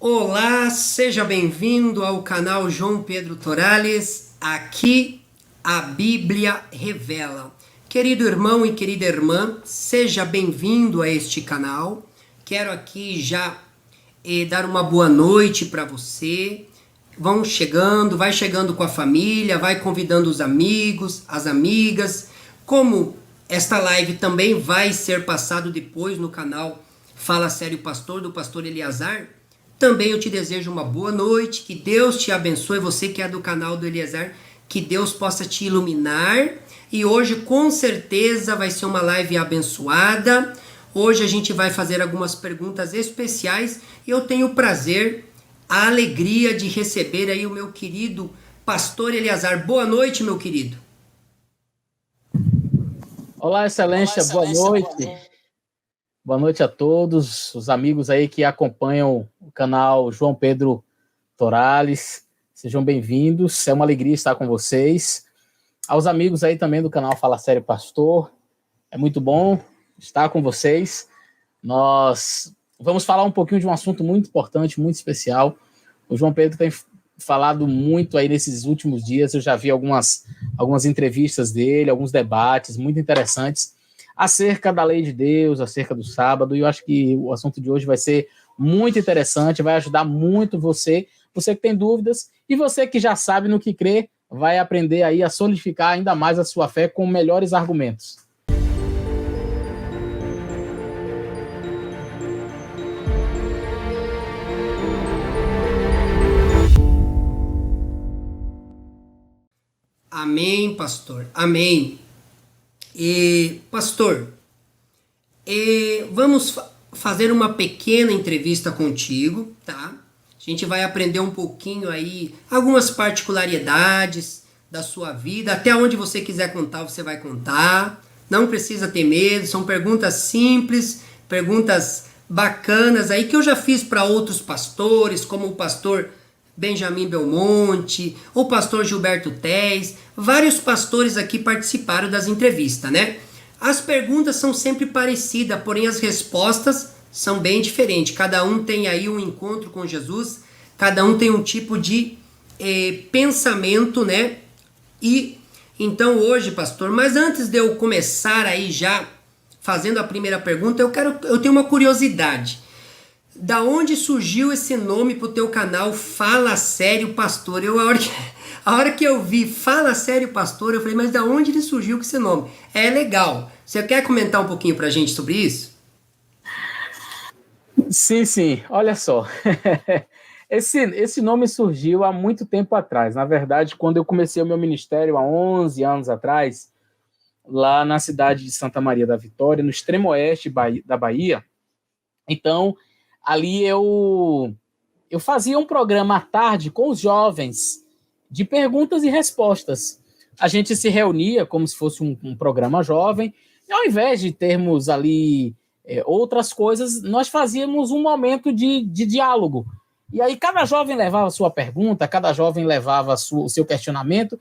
Olá, seja bem-vindo ao canal João Pedro Torales. Aqui a Bíblia revela. Querido irmão e querida irmã, seja bem-vindo a este canal. Quero aqui já dar uma boa noite para você. Vai chegando com a família, vai convidando os amigos, as amigas. Como esta live também vai ser passado depois no canal Fala Sério Pastor, do pastor Eliazar, também eu te desejo uma boa noite, que Deus te abençoe, você que é do canal do Eliazar, que Deus possa te iluminar. E hoje com certeza vai ser uma live abençoada. Hoje a gente vai fazer algumas perguntas especiais e eu tenho o prazer, a alegria de receber aí o meu querido pastor Eliazar. Boa noite, meu querido. Olá, Excelência, boa noite. Boa noite a todos os amigos aí que acompanham o canal João Pedro Torales. Sejam bem-vindos, é uma alegria estar com vocês. Aos amigos aí também do canal Fala Sério Pastor, é muito bom estar com vocês. Nós vamos falar um pouquinho de um assunto muito importante, muito especial. O João Pedro tem falado muito aí nesses últimos dias, eu já vi algumas entrevistas dele, alguns debates muito interessantes acerca da lei de Deus, acerca do sábado, e eu acho que o assunto de hoje vai ser muito interessante, vai ajudar muito você que tem dúvidas, e você que já sabe no que crê, vai aprender aí a solidificar ainda mais a sua fé com melhores argumentos. Amém, pastor. Amém. Pastor, vamos fazer uma pequena entrevista contigo, tá? A gente vai aprender um pouquinho aí, algumas particularidades da sua vida, até onde você quiser contar, você vai contar. Não precisa ter medo, são perguntas simples, perguntas bacanas aí que eu já fiz para outros pastores, como o pastor Benjamin Belmonte, o pastor Gilberto Teis, vários pastores aqui participaram das entrevistas, né? As perguntas são sempre parecidas, porém as respostas são bem diferentes. Cada um tem aí um encontro com Jesus, cada um tem um tipo de pensamento, né? E então hoje, pastor, mas antes de eu começar aí já fazendo a primeira pergunta, eu tenho uma curiosidade. Da onde surgiu esse nome pro teu canal Fala Sério Pastor? A hora que eu vi Fala Sério Pastor, eu falei, mas da onde ele surgiu com esse nome? É legal. Você quer comentar um pouquinho pra gente sobre isso? Sim. Olha só. Esse nome surgiu há muito tempo atrás. Na verdade, quando eu comecei o meu ministério há 11 anos atrás, lá na cidade de Santa Maria da Vitória, no extremo oeste da Bahia. Então, ali eu fazia um programa à tarde com os jovens de perguntas e respostas. A gente se reunia como se fosse um programa jovem, e ao invés de termos ali outras coisas, nós fazíamos um momento de diálogo. E aí cada jovem levava a sua pergunta, cada jovem levava o seu questionamento,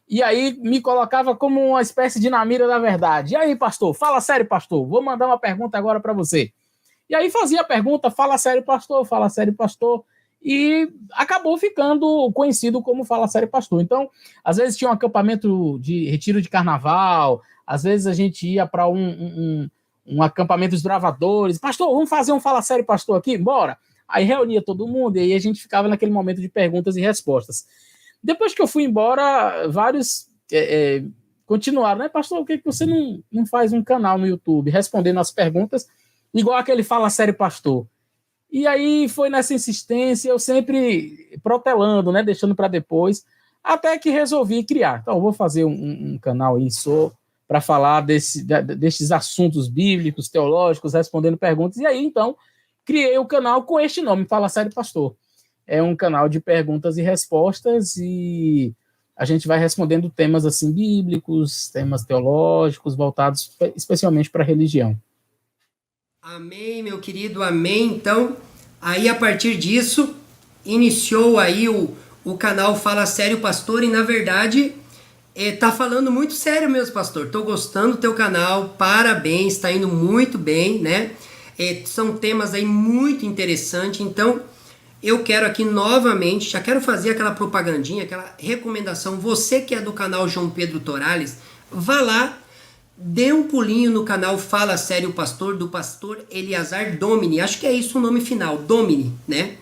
e aí me colocava como uma espécie de na mira da verdade. E aí, pastor, fala sério, pastor, vou mandar uma pergunta agora para você. E aí fazia a pergunta, fala sério, pastor, e acabou ficando conhecido como Fala Sério Pastor. Então, às vezes tinha um acampamento de retiro de carnaval, às vezes a gente ia para um acampamento dos bravadores, pastor, vamos fazer um Fala Sério Pastor aqui? Bora! Aí reunia todo mundo e aí a gente ficava naquele momento de perguntas e respostas. Depois que eu fui embora, vários continuaram, né, pastor, por que você não faz um canal no YouTube respondendo as perguntas igual aquele Fala Sério Pastor? E aí foi nessa insistência, eu sempre protelando, né, deixando para depois, até que resolvi criar. Então, eu vou fazer um canal aí para falar desses assuntos bíblicos, teológicos, respondendo perguntas. E aí, então, criei o canal com este nome, Fala Sério Pastor. É um canal de perguntas e respostas e a gente vai respondendo temas assim bíblicos, temas teológicos, voltados especialmente para a religião. Amém, meu querido, amém. Então, aí a partir disso, iniciou aí o canal Fala Sério Pastor e na verdade, tá falando muito sério mesmo, pastor. Tô gostando do teu canal, parabéns, tá indo muito bem, né? São temas aí muito interessantes, então eu quero aqui novamente, já quero fazer aquela propagandinha, aquela recomendação. Você que é do canal João Pedro Torales, vá lá, dê um pulinho no canal Fala Sério Pastor, do pastor Eliazar Domini. Acho que é isso o nome final, Domini, né?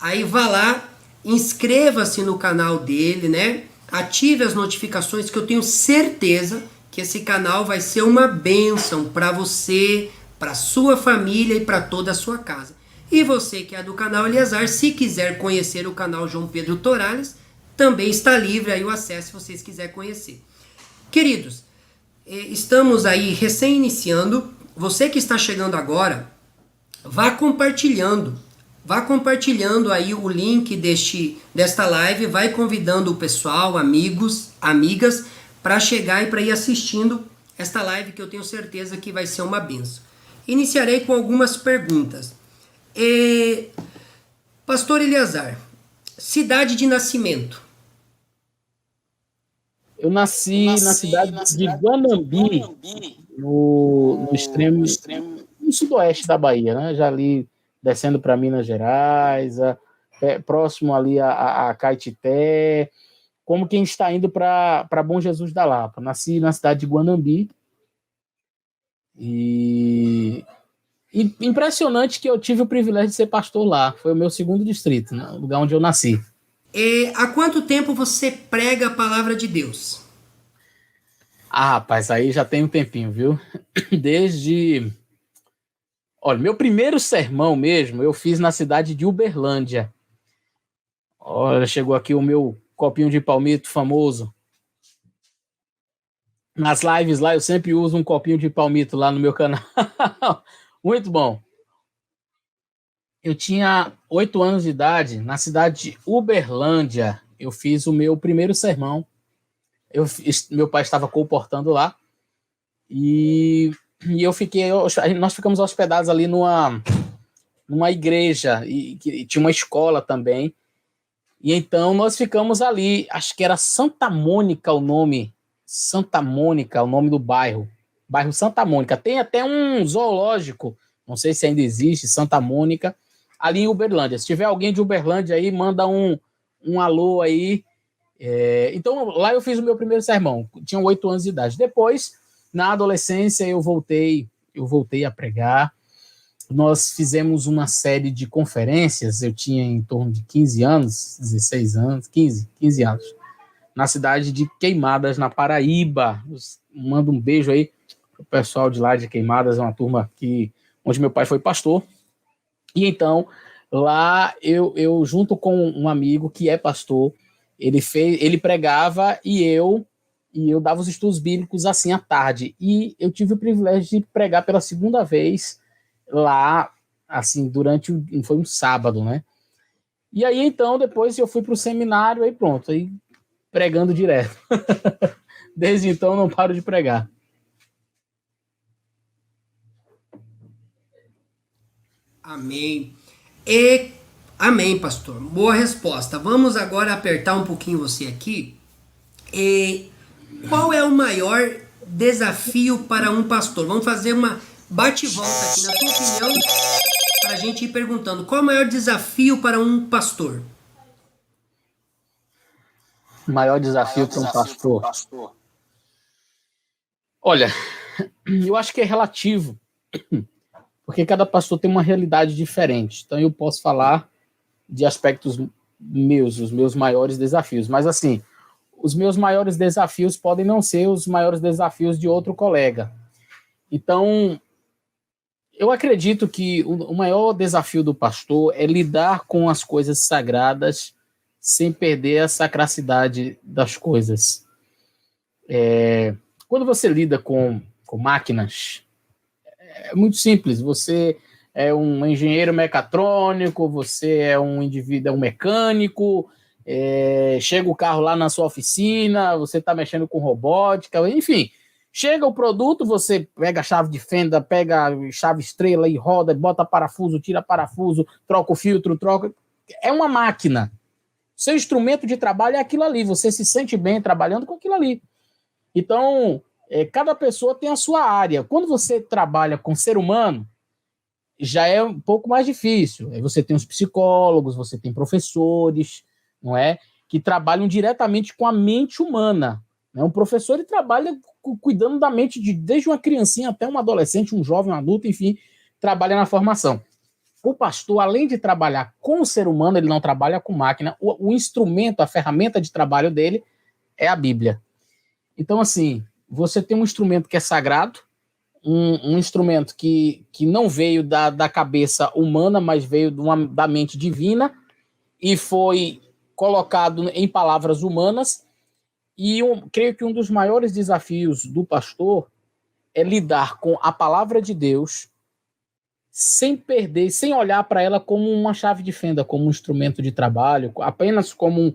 Aí vá lá, inscreva-se no canal dele, né? Ative as notificações, que eu tenho certeza que esse canal vai ser uma bênção para você, para sua família e para toda a sua casa. E você que é do canal Eliazar, se quiser conhecer o canal João Pedro Torales, também está livre aí o acesso se vocês quiserem conhecer. Queridos, estamos aí recém-iniciando. Você que está chegando agora, vá compartilhando aí o link desta live, vai convidando o pessoal, amigos, amigas, para chegar e para ir assistindo esta live, que eu tenho certeza que vai ser uma bênção. Iniciarei com algumas perguntas. Pastor Eliazar, cidade de nascimento. Eu nasci na cidade de Guanambi, no extremo, no sudoeste da Bahia, né? Já ali descendo para Minas Gerais, próximo ali a Caetité, como quem está indo para Bom Jesus da Lapa. Nasci na cidade de Guanambi e impressionante que eu tive o privilégio de ser pastor lá. Foi o meu segundo distrito, né? O lugar onde eu nasci. Há quanto tempo você prega a palavra de Deus? Rapaz, aí já tem um tempinho, viu? Desde... Olha, meu primeiro sermão mesmo eu fiz na cidade de Uberlândia. Olha, chegou aqui o meu copinho de palmito famoso. Nas lives lá eu sempre uso um copinho de palmito lá no meu canal. Muito bom. Eu tinha 8 anos de idade, na cidade de Uberlândia. Eu fiz o meu primeiro sermão. Meu pai estava comportando lá. E nós ficamos hospedados ali numa igreja, e tinha uma escola também. E então nós ficamos ali, acho que era Santa Mônica o nome do bairro Santa Mônica. Tem até um zoológico, não sei se ainda existe, Santa Mônica, ali em Uberlândia. Se tiver alguém de Uberlândia aí, manda um alô aí. Então lá eu fiz o meu primeiro sermão, tinha 8 anos de idade. Depois, na adolescência, eu voltei a pregar. Nós fizemos uma série de conferências, eu tinha em torno de 15 anos, 16 anos, 15 anos, na cidade de Queimadas, na Paraíba. Mando um beijo aí pro pessoal de lá de Queimadas, é uma turma onde meu pai foi pastor. E então, lá eu junto com um amigo que é pastor, ele pregava e eu dava os estudos bíblicos assim à tarde. E eu tive o privilégio de pregar pela segunda vez lá, assim, foi um sábado, né? E aí, então, depois eu fui para o seminário, aí pronto, aí pregando direto. Desde então, não paro de pregar. Amém. Amém, pastor. Boa resposta. Vamos agora apertar um pouquinho você aqui. Qual é o maior desafio para um pastor? Vamos fazer uma bate-volta aqui, na sua opinião, para a gente ir perguntando. Qual é o maior desafio para um pastor? Maior desafio para um pastor? Olha, eu acho que é relativo, porque cada pastor tem uma realidade diferente. Então eu posso falar de aspectos meus, os meus maiores desafios. Mas assim, os meus maiores desafios podem não ser os maiores desafios de outro colega. Então, eu acredito que o maior desafio do pastor é lidar com as coisas sagradas sem perder a sacracidade das coisas. Quando você lida com máquinas, é muito simples. Você é um engenheiro mecatrônico, você é um indivíduo, é um mecânico, chega o carro lá na sua oficina, você está mexendo com robótica, enfim. Chega o produto, você pega a chave de fenda, pega a chave estrela e roda, bota parafuso, tira parafuso, troca o filtro, troca... É uma máquina. Seu instrumento de trabalho é aquilo ali. Você se sente bem trabalhando com aquilo ali. Então, cada pessoa tem a sua área. Quando você trabalha com ser humano, já é um pouco mais difícil. Aí você tem os psicólogos, você tem professores, não é? Que trabalham diretamente com a mente humana. Né? Um professor ele trabalha cuidando da mente desde uma criancinha até um adolescente, um jovem, um adulto, enfim, trabalha na formação. O pastor, além de trabalhar com o ser humano, ele não trabalha com máquina. O instrumento, a ferramenta de trabalho dele é a Bíblia. Então, assim, você tem um instrumento que é sagrado, um instrumento que não veio da cabeça humana, mas veio da mente divina e foi colocado em palavras humanas. E creio que um dos maiores desafios do pastor é lidar com a palavra de Deus sem perder, sem olhar para ela como uma chave de fenda, como um instrumento de trabalho, apenas como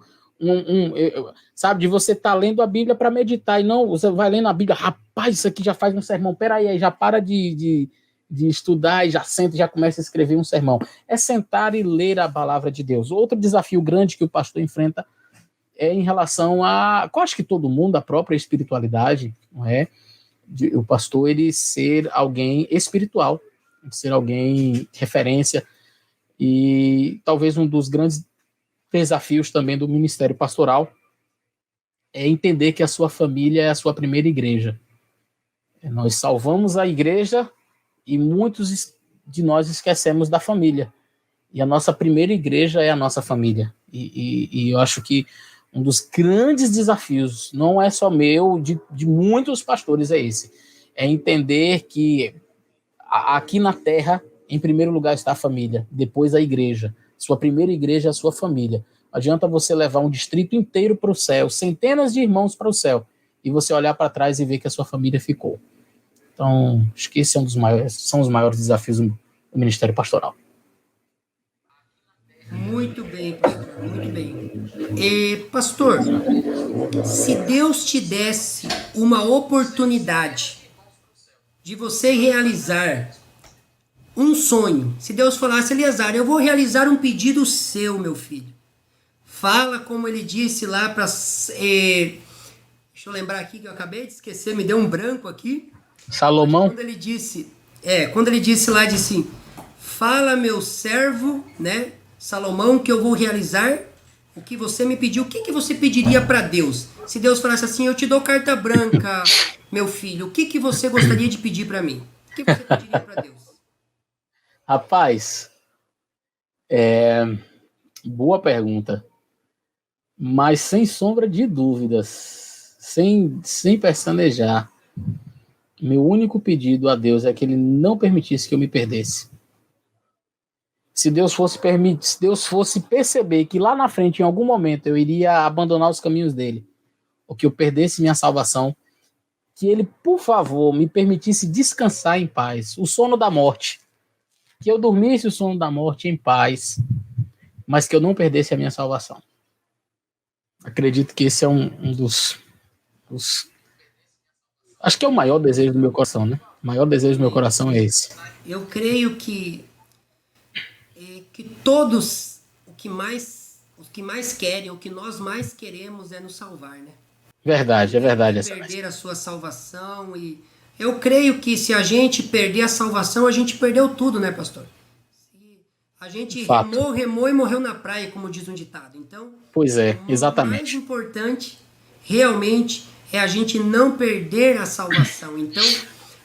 sabe, de você estar lendo a Bíblia para meditar, e não, você vai lendo a Bíblia, rapaz, isso aqui já faz um sermão, peraí, já para de estudar e já senta e já começa a escrever um sermão. É sentar e ler a palavra de Deus. Outro desafio grande que o pastor enfrenta é em relação eu acho que todo mundo, a própria espiritualidade, não é? O pastor, ele ser alguém espiritual, ser alguém de referência, e talvez um dos grandes desafios também do ministério pastoral é entender que a sua família é a sua primeira igreja. Nós salvamos a igreja e muitos de nós esquecemos da família. E a nossa primeira igreja é a nossa família. E eu acho que um dos grandes desafios, não é só meu, de muitos pastores, é esse. É entender que aqui na terra, em primeiro lugar está a família, depois a igreja. Sua primeira igreja é a sua família. Não adianta você levar um distrito inteiro para o céu, centenas de irmãos para o céu, e você olhar para trás e ver que a sua família ficou. Então, acho que esse são os maiores desafios do ministério pastoral. Muito bem, pastor, muito bem. Pastor, se Deus te desse uma oportunidade de você realizar um sonho, se Deus falasse, Eliezer, eu vou realizar um pedido seu, meu filho. Fala como ele disse lá para... deixa eu lembrar aqui que eu acabei de esquecer, me deu um branco aqui. Salomão? Quando ele disse lá, disse, fala meu servo, né, Salomão, que eu vou realizar o que você me pediu. O que você pediria para Deus? Se Deus falasse assim, eu te dou carta branca, meu filho, o que você gostaria de pedir para mim? O que você pediria para Deus? Rapaz, boa pergunta. Mas sem sombra de dúvidas, sem pestanejar, meu único pedido a Deus é que ele não permitisse que eu me perdesse. Se Deus fosse perceber que lá na frente, em algum momento, eu iria abandonar os caminhos dele, ou que eu perdesse minha salvação, que ele, por favor, me permitisse descansar em paz, o sono da morte, que eu dormisse o sono da morte em paz, mas que eu não perdesse a minha salvação. Acredito que esse é um dos... Acho que é o maior desejo do meu coração, né? O maior desejo do meu coração é esse. Eu creio que todos, o que mais querem, o que nós mais queremos é nos salvar, né? Verdade, é verdade. Perder a sua salvação. E eu creio que se a gente perder a salvação, a gente perdeu tudo, né, pastor? A gente remou e morreu na praia, como diz um ditado. Então, pois é, exatamente. O mais importante, realmente, é a gente não perder a salvação. Então,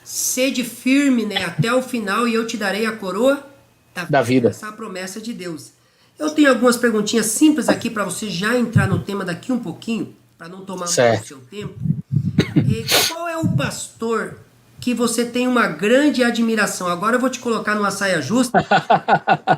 sede firme, né, até o final, e eu te darei a coroa da vida. Essa é a promessa de Deus. Eu tenho algumas perguntinhas simples aqui para você já entrar no tema daqui um pouquinho, para não tomar muito o seu tempo. Qual é o pastor que você tem uma grande admiração? Agora eu vou te colocar numa saia justa,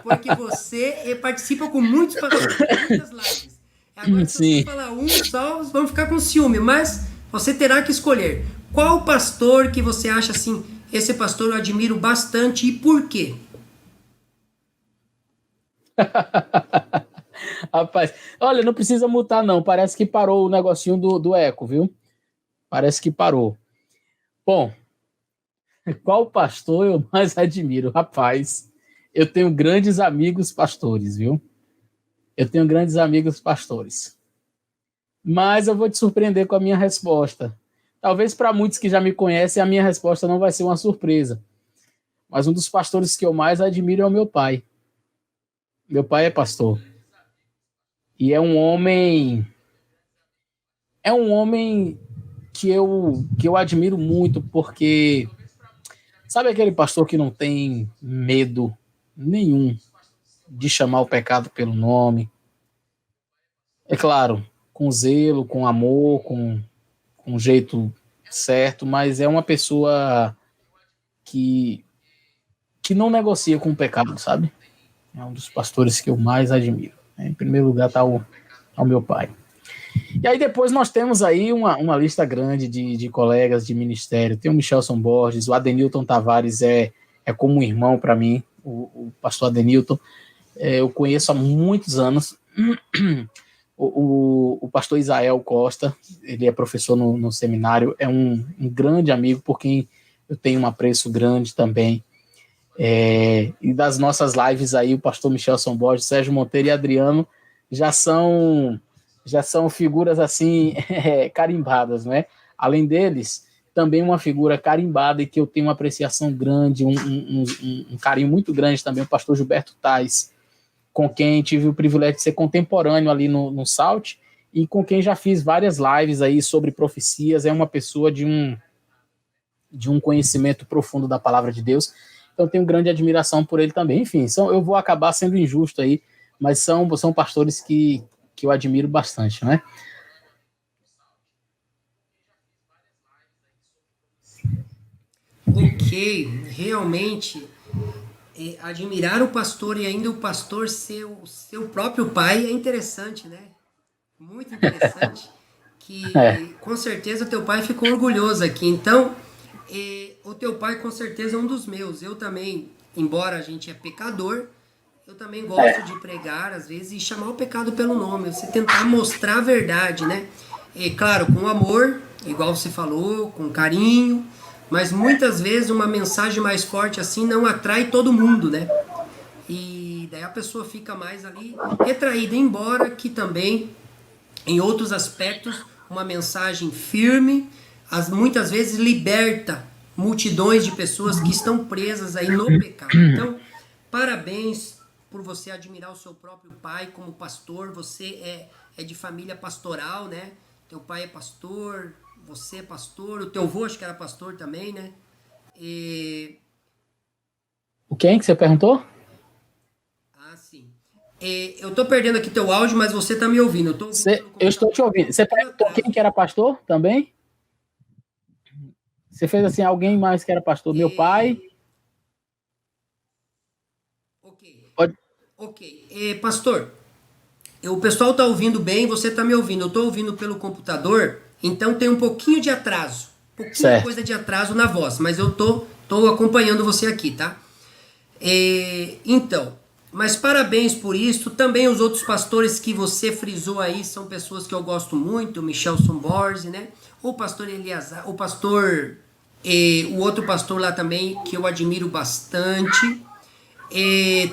porque você participa com muitos pastores, muitas lives. Agora, se você falar um só, vamos ficar com ciúme, mas você terá que escolher. Qual pastor que você acha assim, esse pastor eu admiro bastante e por quê? Rapaz, olha, não precisa mutar não, parece que parou o negocinho do eco, viu? Parece que parou. Bom, qual pastor eu mais admiro? Rapaz, eu tenho grandes amigos pastores, viu? Eu tenho grandes amigos pastores. Mas eu vou te surpreender com a minha resposta. Talvez para muitos que já me conhecem, a minha resposta não vai ser uma surpresa. mas um dos pastores que eu mais admiro é o meu pai. Meu pai é pastor. E é um homem que eu admiro muito, porque sabe aquele pastor que não tem medo nenhum de chamar o pecado pelo nome? É claro, com zelo, com amor, com jeito certo, mas é uma pessoa que, que não negocia com o pecado, sabe? É um dos pastores que eu mais admiro. Em primeiro lugar está o meu pai. E aí depois nós temos aí uma lista grande de colegas de ministério. Tem o Michelson Borges, o Adenilton Tavares é como um irmão para mim, o pastor Adenilton. Eu conheço há muitos anos. O pastor Isael Costa, ele é professor no seminário, é um grande amigo por quem eu tenho um apreço grande também. E das nossas lives aí, o pastor Michelson Borges, Sérgio Monteiro e Adriano já são figuras assim carimbadas, né? Além deles, também uma figura carimbada e que eu tenho uma apreciação grande, um carinho muito grande também, o pastor Gilberto Tais, com quem tive o privilégio de ser contemporâneo ali no Salt e com quem já fiz várias lives aí sobre profecias. É uma pessoa de um conhecimento profundo da palavra de Deus, então tenho grande admiração por ele também. Enfim, eu vou acabar sendo injusto aí, mas são pastores que eu admiro bastante, né? Ok, realmente admirar o pastor e ainda o pastor ser o seu próprio pai é interessante, né? Muito interessante. Que com certeza teu pai ficou orgulhoso aqui. Então, o teu pai com certeza é um dos meus. Eu também, embora a gente é pecador, eu também gosto de pregar, às vezes, e chamar o pecado pelo nome. Você tentar mostrar a verdade, né? Claro, com amor, igual você falou, com carinho, mas muitas vezes uma mensagem mais forte assim não atrai todo mundo, né? E daí a pessoa fica mais ali retraída, embora que também, em outros aspectos, uma mensagem firme, muitas vezes liberta multidões de pessoas que estão presas aí no pecado. Então, parabéns por você admirar o seu próprio pai como pastor. Você é de família pastoral, né? Teu pai é pastor, você é pastor, o teu avô acho que era pastor também, né? O quem que você perguntou? Ah, sim. Eu tô perdendo aqui teu áudio, mas você tá me ouvindo. Eu estou te ouvindo. Você perguntou quem que era pastor também? Você fez assim, alguém mais que era pastor? Meu pai? Ok. Pastor, o pessoal tá ouvindo bem, você tá me ouvindo. Eu tô ouvindo pelo computador, então tem um pouquinho de atraso. Pouquinha coisa de atraso na voz, mas eu tô acompanhando você aqui, tá? Então, mas parabéns por isso. Também os outros pastores que você frisou aí são pessoas que eu gosto muito, o Michelson Borges, né? O pastor Eliazar, o pastor, o outro pastor lá também que eu admiro bastante.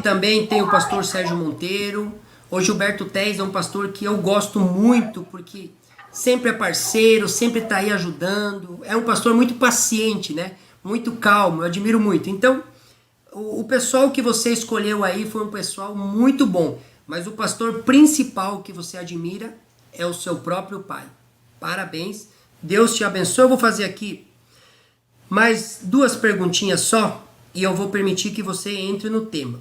Também tem o pastor Sérgio Monteiro. O Gilberto Tés é um pastor que eu gosto muito, porque sempre é parceiro, sempre está aí ajudando. É um pastor muito paciente, né? Muito calmo, eu admiro muito. Então, o pessoal que você escolheu aí foi um pessoal muito bom. Mas o pastor principal que você admira é o seu próprio pai. Parabéns. Deus te abençoe. Eu vou fazer aqui mais 2 perguntinhas só e eu vou permitir que você entre no tema.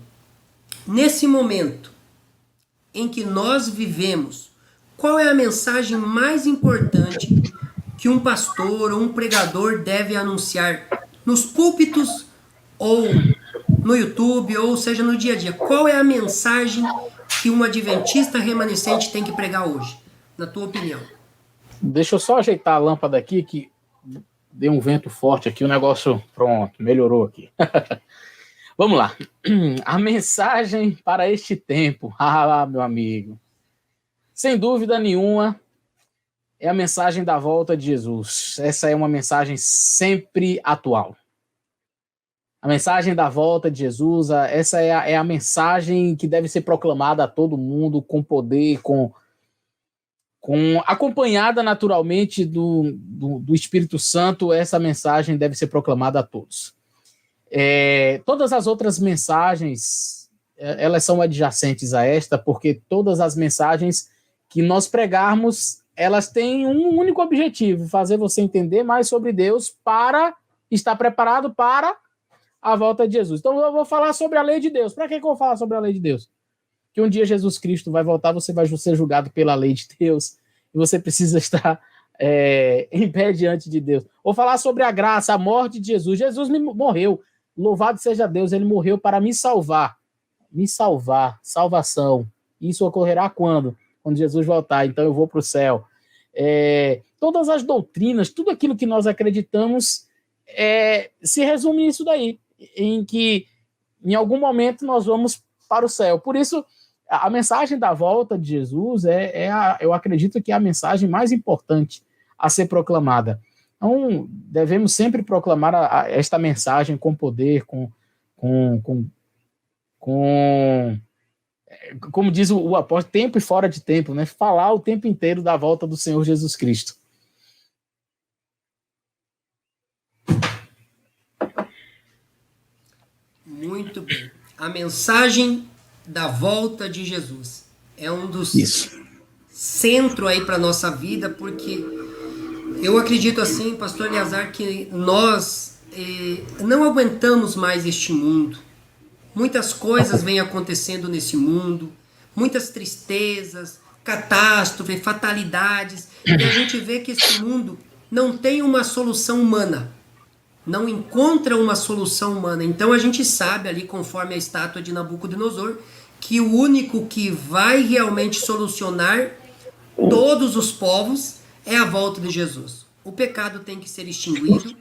Nesse momento em que nós vivemos, qual é a mensagem mais importante que um pastor ou um pregador deve anunciar nos púlpitos ou no YouTube, ou seja, no dia a dia? Qual é a mensagem que um adventista remanescente tem que pregar hoje, na tua opinião? Deixa eu só ajeitar a lâmpada aqui, que deu um vento forte aqui, o negócio, pronto, melhorou aqui. Vamos lá. A mensagem para este tempo, meu amigo. Sem dúvida nenhuma, é a mensagem da volta de Jesus. Essa é uma mensagem sempre atual. A mensagem da volta de Jesus, essa é a mensagem que deve ser proclamada a todo mundo com poder, acompanhada naturalmente do Espírito Santo. Essa mensagem deve ser proclamada a todos. Todas as outras mensagens, elas são adjacentes a esta, porque todas as mensagens que nós pregarmos, elas têm um único objetivo: fazer você entender mais sobre Deus para estar preparado para a volta de Jesus. Então eu vou falar sobre a lei de Deus. Para que eu vou falar sobre a lei de Deus? Que um dia Jesus Cristo vai voltar, você vai ser julgado pela lei de Deus, e você precisa estar em pé diante de Deus. Vou falar sobre a graça, a morte de Jesus. Jesus morreu. Louvado seja Deus, ele morreu para me salvar. Me salvar, salvação. Isso ocorrerá quando? Quando Jesus voltar, então eu vou para o céu. Todas as doutrinas, tudo aquilo que nós acreditamos se resume nisso daí, em que em algum momento nós vamos para o céu. Por isso, a mensagem da volta de Jesus eu acredito que é a mensagem mais importante a ser proclamada. Então, devemos sempre proclamar esta mensagem com poder, como diz o apóstolo, tempo e fora de tempo, né? Falar o tempo inteiro da volta do Senhor Jesus Cristo. Muito bem. A mensagem da volta de Jesus é um dos centros aí para nossa vida, porque eu acredito assim, pastor Eleazar, que nós não aguentamos mais este mundo. Muitas coisas vêm acontecendo nesse mundo, muitas tristezas, catástrofes, fatalidades, e a gente vê que esse mundo não tem uma solução humana, não encontra uma solução humana. Então a gente sabe ali, conforme a estátua de Nabucodonosor, que o único que vai realmente solucionar todos os povos é a volta de Jesus. O pecado tem que ser extinguido.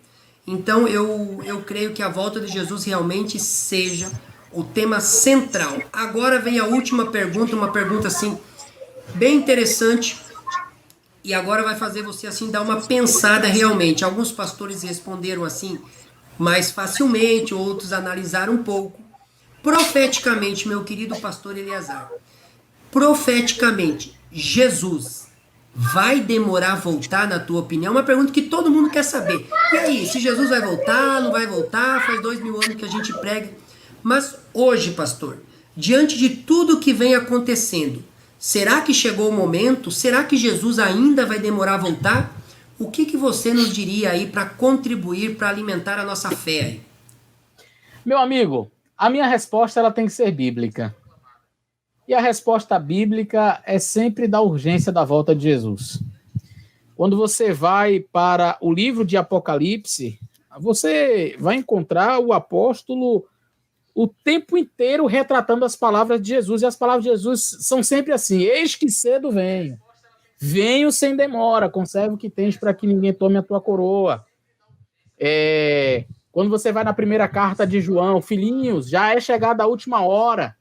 Então eu creio que a volta de Jesus realmente seja o tema central. Agora vem a última pergunta, uma pergunta assim bem interessante, e agora vai fazer você assim dar uma pensada realmente. Alguns pastores responderam assim mais facilmente, outros analisaram um pouco. Profeticamente, meu querido pastor Eleazar, profeticamente, Jesus vai demorar a voltar, na tua opinião? Uma pergunta que todo mundo quer saber. E aí, se Jesus vai voltar, não vai voltar? Faz 2000 anos que a gente prega. Mas hoje, pastor, diante de tudo que vem acontecendo, será que chegou o momento? Será que Jesus ainda vai demorar a voltar? O que você nos diria aí para contribuir, para alimentar a nossa fé aí? Meu amigo, a minha resposta ela tem que ser bíblica. E a resposta bíblica é sempre da urgência da volta de Jesus. Quando você vai para o livro de Apocalipse, você vai encontrar o apóstolo o tempo inteiro retratando as palavras de Jesus. E as palavras de Jesus são sempre assim: eis que cedo venho. Venho sem demora, conserve o que tens para que ninguém tome a tua coroa. Quando você vai na primeira carta de João, filhinhos, já é chegada a última hora.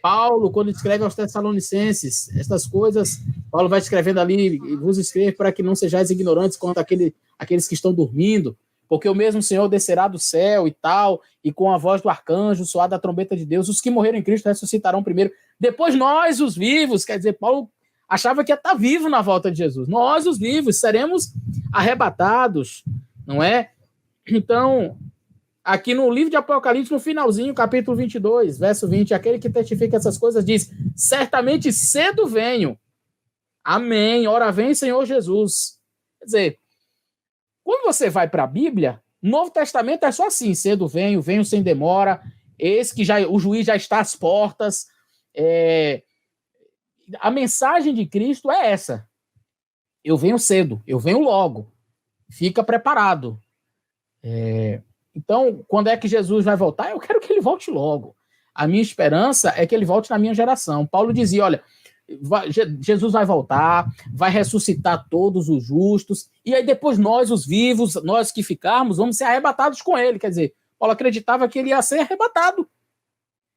Paulo, quando escreve aos Tessalonicenses, estas coisas, Paulo vai escrevendo ali: vos escrevo para que não sejais ignorantes quanto aqueles que estão dormindo, porque o mesmo Senhor descerá do céu e tal, e com a voz do arcanjo, soar da trombeta de Deus, os que morreram em Cristo ressuscitarão primeiro, depois nós, os vivos. Quer dizer, Paulo achava que ia estar vivo na volta de Jesus. Nós, os vivos, seremos arrebatados, não é? Então, aqui no livro de Apocalipse, no finalzinho, capítulo 22, verso 20, aquele que testifica essas coisas diz: certamente cedo venho. Amém. Ora vem, Senhor Jesus. Quer dizer, quando você vai para a Bíblia, no Novo Testamento é só assim: cedo venho, venho sem demora, eis que o juiz já está às portas. A mensagem de Cristo é essa: eu venho cedo, eu venho logo, fica preparado. Então, quando é que Jesus vai voltar? Eu quero que ele volte logo. A minha esperança é que ele volte na minha geração. Paulo dizia: olha, Jesus vai voltar, vai ressuscitar todos os justos, e aí depois nós, os vivos, nós que ficarmos, vamos ser arrebatados com ele. Quer dizer, Paulo acreditava que ele ia ser arrebatado.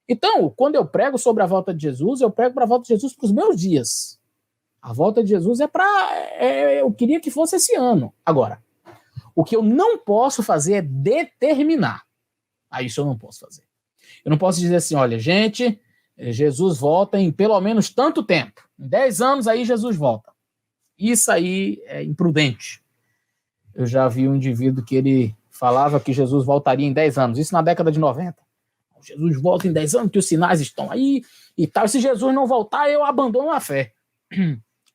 Então, quando eu prego sobre a volta de Jesus, eu prego para a volta de Jesus para os meus dias. A volta de Jesus eu queria que fosse esse ano. Agora, o que eu não posso fazer é determinar. Isso eu não posso fazer. Eu não posso dizer assim: olha, gente, Jesus volta em pelo menos tanto tempo. Em 10 anos aí Jesus volta. Isso aí é imprudente. Eu já vi um indivíduo que ele falava que Jesus voltaria em 10 anos, isso na década de 90. Jesus volta em 10 anos, que os sinais estão aí e tal. Se Jesus não voltar, eu abandono a fé.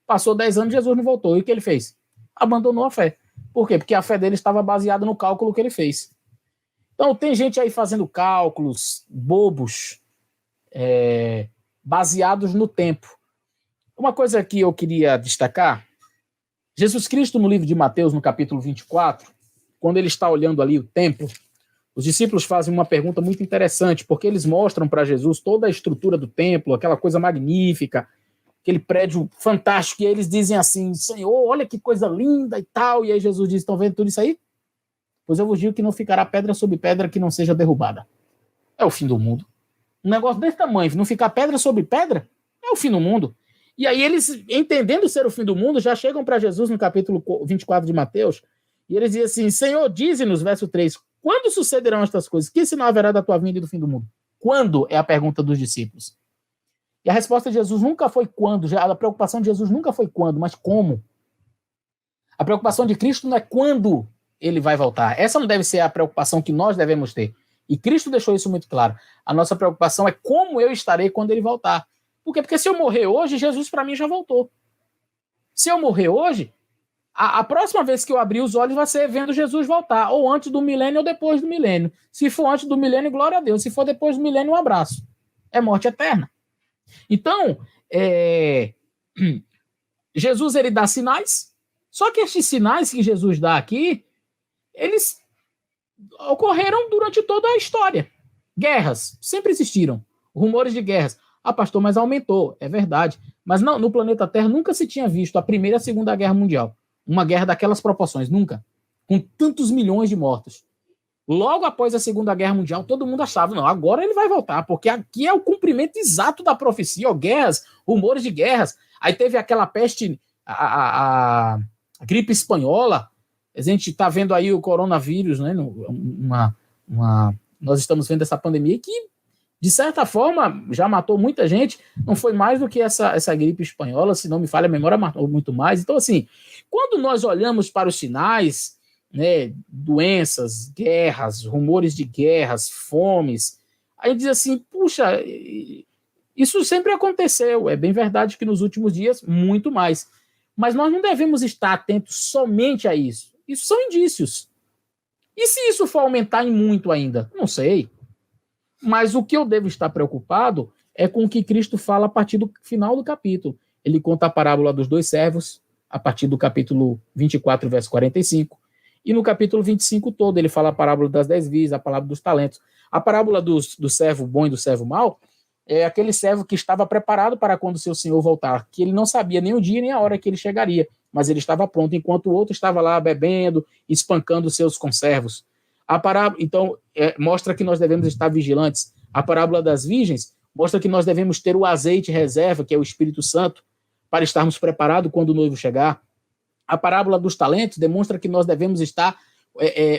Passou 10 anos, Jesus não voltou. E o que ele fez? Abandonou a fé. Por quê? Porque a fé dele estava baseada no cálculo que ele fez. Então, tem gente aí fazendo cálculos bobos, baseados no tempo. Uma coisa que eu queria destacar, Jesus Cristo, no livro de Mateus, no capítulo 24, quando ele está olhando ali o templo, os discípulos fazem uma pergunta muito interessante, porque eles mostram para Jesus toda a estrutura do templo, aquela coisa magnífica, aquele prédio fantástico, e eles dizem assim, Senhor, olha que coisa linda e tal, e aí Jesus diz, estão vendo tudo isso aí? Pois eu vos digo que não ficará pedra sobre pedra que não seja derrubada. É o fim do mundo. Um negócio desse tamanho, não ficar pedra sobre pedra, é o fim do mundo. E aí eles, entendendo ser o fim do mundo, já chegam para Jesus no capítulo 24 de Mateus, e eles dizem assim, Senhor, dize-nos, verso 3, quando sucederão estas coisas? Que sinal haverá da tua vinda e do fim do mundo? Quando? É a pergunta dos discípulos. E a resposta de Jesus nunca foi quando, a preocupação de Jesus nunca foi quando, mas como. A preocupação de Cristo não é quando ele vai voltar. Essa não deve ser a preocupação que nós devemos ter. E Cristo deixou isso muito claro. A nossa preocupação é como eu estarei quando ele voltar. Por quê? Porque se eu morrer hoje, Jesus para mim já voltou. Se eu morrer hoje, a próxima vez que eu abrir os olhos vai ser vendo Jesus voltar, ou antes do milênio ou depois do milênio. Se for antes do milênio, glória a Deus. Se for depois do milênio, um abraço. É morte eterna. Então, Jesus ele dá sinais, só que estes sinais que Jesus dá aqui, eles ocorreram durante toda a história. Guerras sempre existiram, rumores de guerras. Ah, pastor, mas aumentou, é verdade. Mas não, no planeta Terra nunca se tinha visto a Primeira e a Segunda Guerra Mundial. Uma guerra daquelas proporções, nunca. Com tantos milhões de mortos. Logo após a Segunda Guerra Mundial, todo mundo achava, não, agora ele vai voltar, porque aqui é o cumprimento exato da profecia, ó, guerras, rumores de guerras. Aí teve aquela peste, a gripe espanhola, a gente está vendo aí o coronavírus, né, nós estamos vendo essa pandemia que, de certa forma, já matou muita gente, não foi mais do que essa gripe espanhola, se não me falha a memória, matou muito mais. Então, assim, quando nós olhamos para os sinais, né, doenças, guerras, rumores de guerras, fomes, aí diz assim, puxa, isso sempre aconteceu, é bem verdade que nos últimos dias, muito mais, mas nós não devemos estar atentos somente a isso, isso são indícios, e se isso for aumentar em muito ainda? Não sei, mas o que eu devo estar preocupado é com o que Cristo fala a partir do final do capítulo, ele conta a parábola dos 2 servos, a partir do capítulo 24, verso 45, e no capítulo 25 todo, ele fala a parábola das 10 vidas, a parábola dos talentos. A parábola do servo bom e do servo mau é aquele servo que estava preparado para quando seu senhor voltar, que ele não sabia nem o dia nem a hora que ele chegaria, mas ele estava pronto, enquanto o outro estava lá bebendo, espancando seus conservos. A parábola, então, mostra que nós devemos estar vigilantes. A parábola das virgens mostra que nós devemos ter o azeite reserva, que é o Espírito Santo, para estarmos preparados quando o noivo chegar. A parábola dos talentos demonstra que nós devemos estar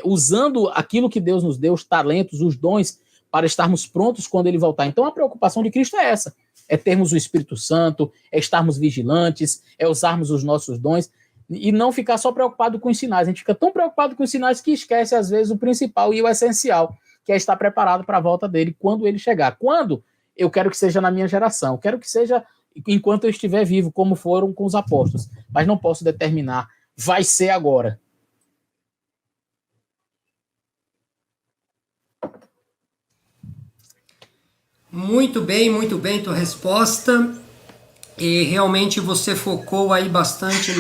usando aquilo que Deus nos deu, os talentos, os dons, para estarmos prontos quando ele voltar. Então a preocupação de Cristo é essa, é termos o Espírito Santo, é estarmos vigilantes, é usarmos os nossos dons, e não ficar só preocupado com os sinais. A gente fica tão preocupado com os sinais que esquece às vezes o principal e o essencial, que é estar preparado para a volta dele quando ele chegar. Quando? Eu quero que seja na minha geração, quero que seja enquanto eu estiver vivo, como foram com os apóstolos. Mas não posso determinar. Vai ser agora. Muito bem tua resposta. E realmente você focou aí bastante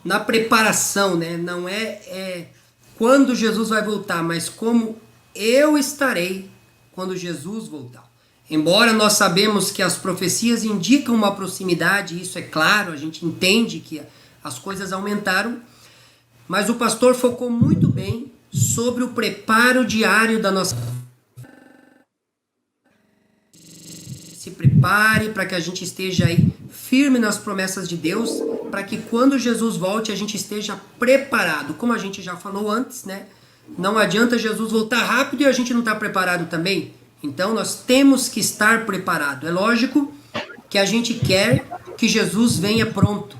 na preparação, né? Não é quando Jesus vai voltar, mas como eu estarei quando Jesus voltar. Embora nós sabemos que as profecias indicam uma proximidade, isso é claro, a gente entende que as coisas aumentaram, mas o pastor focou muito bem sobre o preparo diário da nossa vida. Se prepare para que a gente esteja aí firme nas promessas de Deus, para que quando Jesus volte a gente esteja preparado. Como a gente já falou antes, né? Não adianta Jesus voltar rápido e a gente não estar preparado também. Então nós temos que estar preparado. É lógico que a gente quer que Jesus venha pronto,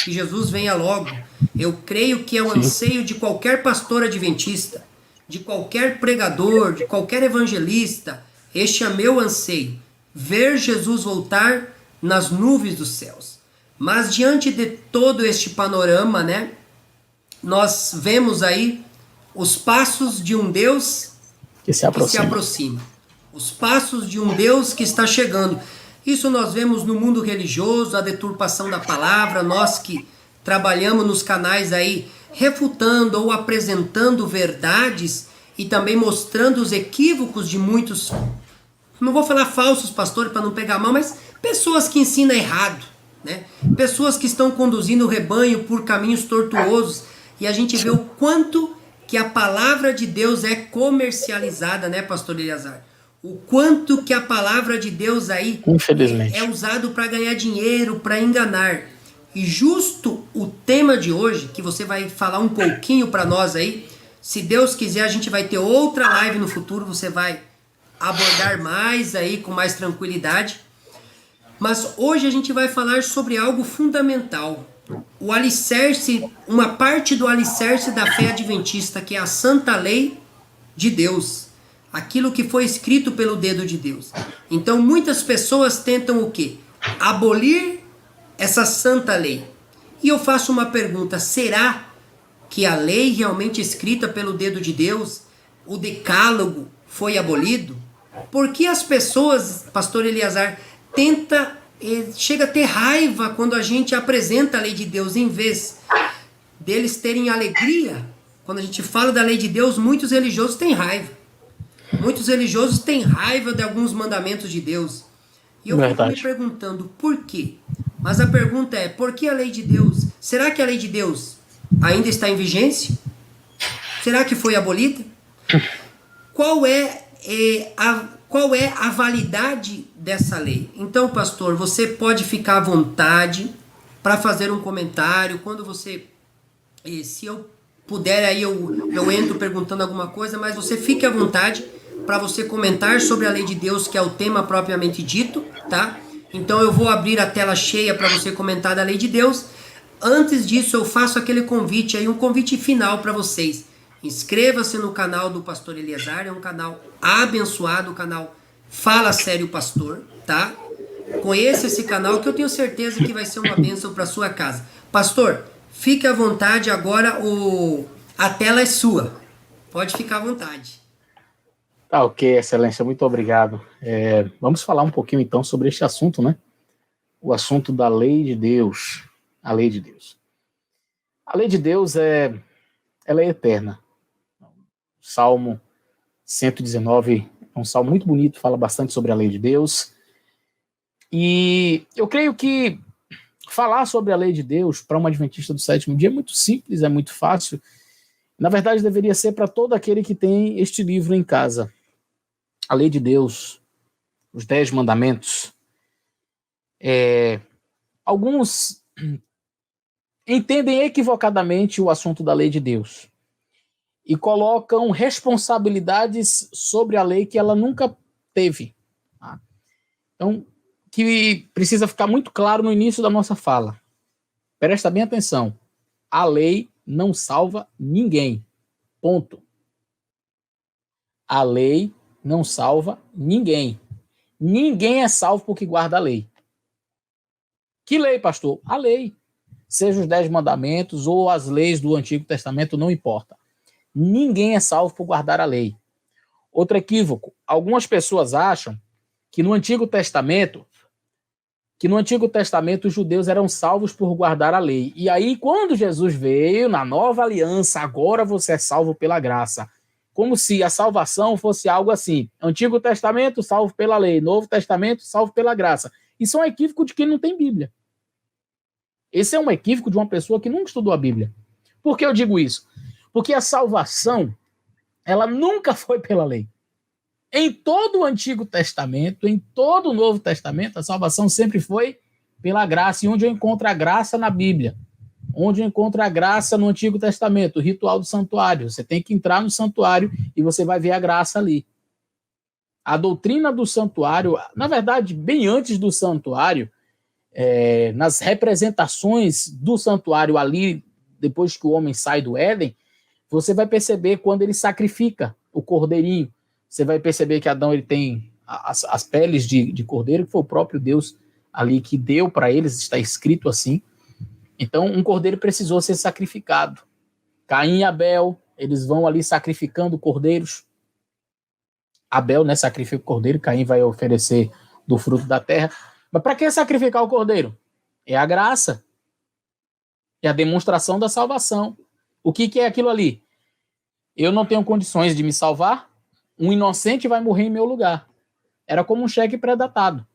que Jesus venha logo. Eu creio que é um anseio de qualquer pastor adventista de qualquer pregador, de qualquer evangelista, este é meu anseio, ver Jesus voltar nas nuvens dos céus. Mas diante de todo este panorama, né, nós vemos aí os passos de um Deus que se aproxima. Os passos de um Deus que está chegando. Isso nós vemos no mundo religioso, a deturpação da palavra, nós que trabalhamos nos canais aí, refutando ou apresentando verdades e também mostrando os equívocos de muitos, não vou falar falsos pastores para não pegar mal, mas pessoas que ensinam errado, né? Pessoas que estão conduzindo o rebanho por caminhos tortuosos, e a gente vê o quanto que a palavra de Deus é comercializada, né, pastor Eleazar? O quanto que a palavra de Deus aí infelizmente é usado para ganhar dinheiro, para enganar. E justo o tema de hoje, que você vai falar um pouquinho para nós aí, se Deus quiser a gente vai ter outra live no futuro, você vai abordar mais aí com mais tranquilidade. Mas hoje a gente vai falar sobre algo fundamental. O alicerce, uma parte do alicerce da fé adventista, que é a santa lei de Deus. Aquilo que foi escrito pelo dedo de Deus. Então muitas pessoas tentam o quê? Abolir essa santa lei. E eu faço uma pergunta, será que a lei realmente escrita pelo dedo de Deus, o decálogo, foi abolido? Por que as pessoas, pastor Eleazar, chega a ter raiva quando a gente apresenta a lei de Deus, em vez deles terem alegria? Quando a gente fala da lei de Deus, muitos religiosos têm raiva. Muitos religiosos têm raiva de alguns mandamentos de Deus. E eu fico me perguntando por quê? Mas a pergunta é, por que a lei de Deus? Será que a lei de Deus ainda está em vigência? Será que foi abolida? Qual é a validade dessa lei? Então, pastor, você pode ficar à vontade para fazer um comentário. Quando você, se eu puder, aí eu entro perguntando alguma coisa, mas você fique à vontade para você comentar sobre a lei de Deus, que é o tema propriamente dito, tá? Então eu vou abrir a tela cheia para você comentar da lei de Deus. Antes disso, eu faço aquele convite aí, um convite final para vocês. Inscreva-se no canal do Pastor Eleazar, é um canal abençoado, o canal Fala Sério Pastor, tá? Conheça esse canal que eu tenho certeza que vai ser uma bênção para sua casa. Pastor, fique à vontade agora, a tela é sua. Pode ficar à vontade. Tá, ok, excelência, muito obrigado. Vamos falar um pouquinho então sobre este assunto, né? O assunto da lei de Deus. A lei de Deus. A lei de Deus ela é eterna. Salmo 119 é um salmo muito bonito, fala bastante sobre a lei de Deus. E eu creio que falar sobre a lei de Deus para um adventista do sétimo dia é muito simples, é muito fácil. Na verdade, deveria ser para todo aquele que tem este livro em casa. A lei de Deus, os 10 mandamentos. Alguns entendem equivocadamente o assunto da lei de Deus e colocam responsabilidades sobre a lei que ela nunca teve. Tá? Então, que precisa ficar muito claro no início da nossa fala. Presta bem atenção. A lei não salva ninguém. Ponto. A lei não salva ninguém. Ninguém é salvo porque guarda a lei. Que lei, pastor? A lei. Seja os 10 mandamentos ou as leis do Antigo Testamento, não importa. Ninguém é salvo por guardar a lei. Outro equívoco. Algumas pessoas acham que no Antigo Testamento os judeus eram salvos por guardar a lei. E aí, quando Jesus veio, na nova aliança, agora você é salvo pela graça. Como se a salvação fosse algo assim. Antigo Testamento, salvo pela lei. Novo Testamento, salvo pela graça. Isso é um equívoco de quem não tem Bíblia. Esse é um equívoco de uma pessoa que nunca estudou a Bíblia. Por que eu digo isso? Porque a salvação, ela nunca foi pela lei. Em todo o Antigo Testamento, em todo o Novo Testamento, a salvação sempre foi pela graça. E onde eu encontro a graça na Bíblia? Onde eu encontro a graça no Antigo Testamento? O ritual do santuário. Você tem que entrar no santuário e você vai ver a graça ali. A doutrina do santuário, na verdade, bem antes do santuário, nas representações do santuário ali, depois que o homem sai do Éden, você vai perceber quando ele sacrifica o cordeirinho. Você vai perceber que Adão ele tem as peles de cordeiro, que foi o próprio Deus ali que deu para eles, está escrito assim. Então, um cordeiro precisou ser sacrificado. Caim e Abel, eles vão ali sacrificando cordeiros. Abel, né, sacrifica o cordeiro, Caim vai oferecer do fruto da terra. Mas para que sacrificar o cordeiro? É a graça. É a demonstração da salvação. O que é aquilo ali? Eu não tenho condições de me salvar, um inocente vai morrer em meu lugar. Era como um cheque pré-datado.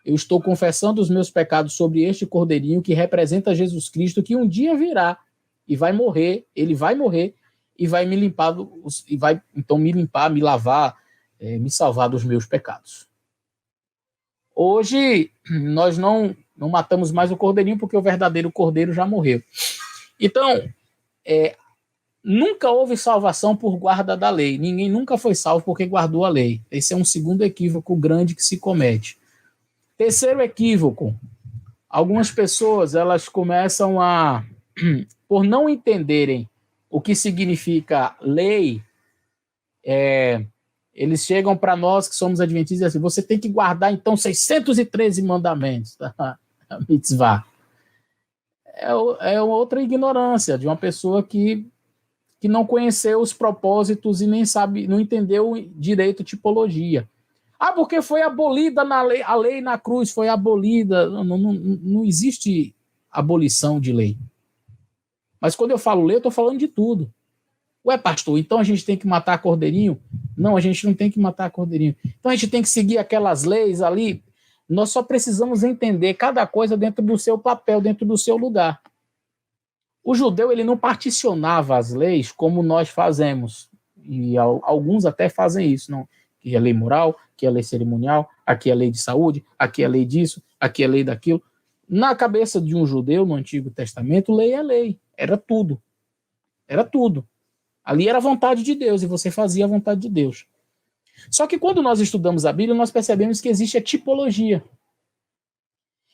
Eu estou confessando os meus pecados sobre este cordeirinho que representa Jesus Cristo, que um dia virá e vai morrer, ele vai morrer e vai me limpar, e vai então me limpar, me lavar, me salvar dos meus pecados. Hoje, nós não matamos mais o cordeirinho porque o verdadeiro cordeiro já morreu. Então, nunca houve salvação por guarda da lei. Ninguém nunca foi salvo porque guardou a lei. Esse é um segundo equívoco grande que se comete. Terceiro equívoco. Algumas pessoas, elas começam a, por não entenderem o que significa lei, eles chegam para nós que somos adventistas e dizem assim, você tem que guardar então 613 mandamentos da mitzvah. É outra ignorância de uma pessoa que não conheceu os propósitos e nem sabe, não entendeu direito tipologia. Porque foi abolida a lei na cruz, foi abolida. Não existe abolição de lei. Mas quando eu falo lei, eu estou falando de tudo. Ué, pastor, então a gente tem que matar cordeirinho? Não, a gente não tem que matar cordeirinho. Então a gente tem que seguir aquelas leis ali. Nós só precisamos entender cada coisa dentro do seu papel, dentro do seu lugar. O judeu ele não particionava as leis como nós fazemos. E alguns até fazem isso, não? Aqui é lei moral, aqui é lei cerimonial, aqui é lei de saúde, aqui é lei disso, aqui é lei daquilo. Na cabeça de um judeu no Antigo Testamento, lei é lei, era tudo. Era tudo. Ali era a vontade de Deus e você fazia a vontade de Deus. Só que quando nós estudamos a Bíblia, nós percebemos que existe a tipologia.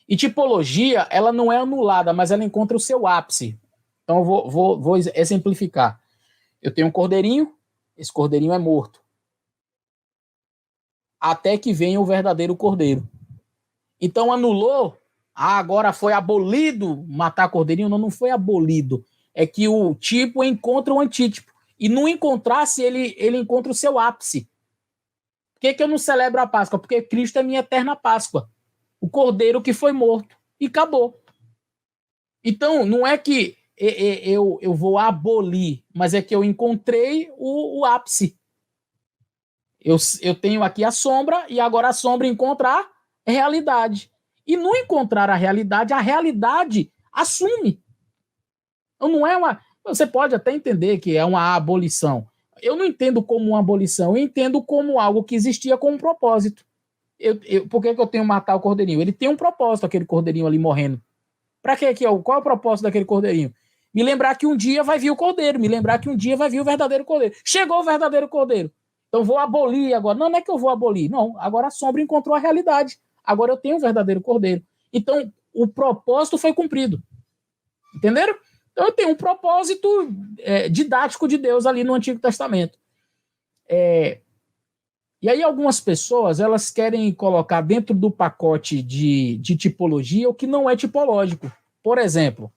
E tipologia, ela não é anulada, mas ela encontra o seu ápice. Então eu vou exemplificar. Eu tenho um cordeirinho, esse cordeirinho é morto. Até que venha o verdadeiro cordeiro. Então anulou, agora foi abolido matar cordeirinho? Não foi abolido. É que o tipo encontra o antítipo. E não encontrasse, ele encontra o seu ápice. Por que eu não celebro a Páscoa? Porque Cristo é minha eterna Páscoa. O cordeiro que foi morto. E acabou. Então, não é que eu vou abolir, mas é que eu encontrei o ápice. Eu tenho aqui a sombra e agora a sombra encontra a realidade. E não encontrar a realidade assume. Então não é uma... Você pode até entender que é uma abolição. Eu não entendo como uma abolição, eu entendo como algo que existia com um propósito. Por que eu tenho que matar o cordeirinho? Ele tem um propósito, aquele cordeirinho ali morrendo. Para quê? Qual é o propósito daquele cordeirinho? Me lembrar que um dia vai vir o cordeiro, me lembrar que um dia vai vir o verdadeiro cordeiro. Chegou o verdadeiro cordeiro. Então vou abolir agora. Não é que eu vou abolir. Não, agora a sombra encontrou a realidade. Agora eu tenho o verdadeiro cordeiro. Então o propósito foi cumprido. Entenderam? Então eu tenho um propósito didático de Deus ali no Antigo Testamento. E aí algumas pessoas elas querem colocar dentro do pacote de tipologia o que não é tipológico. Por exemplo,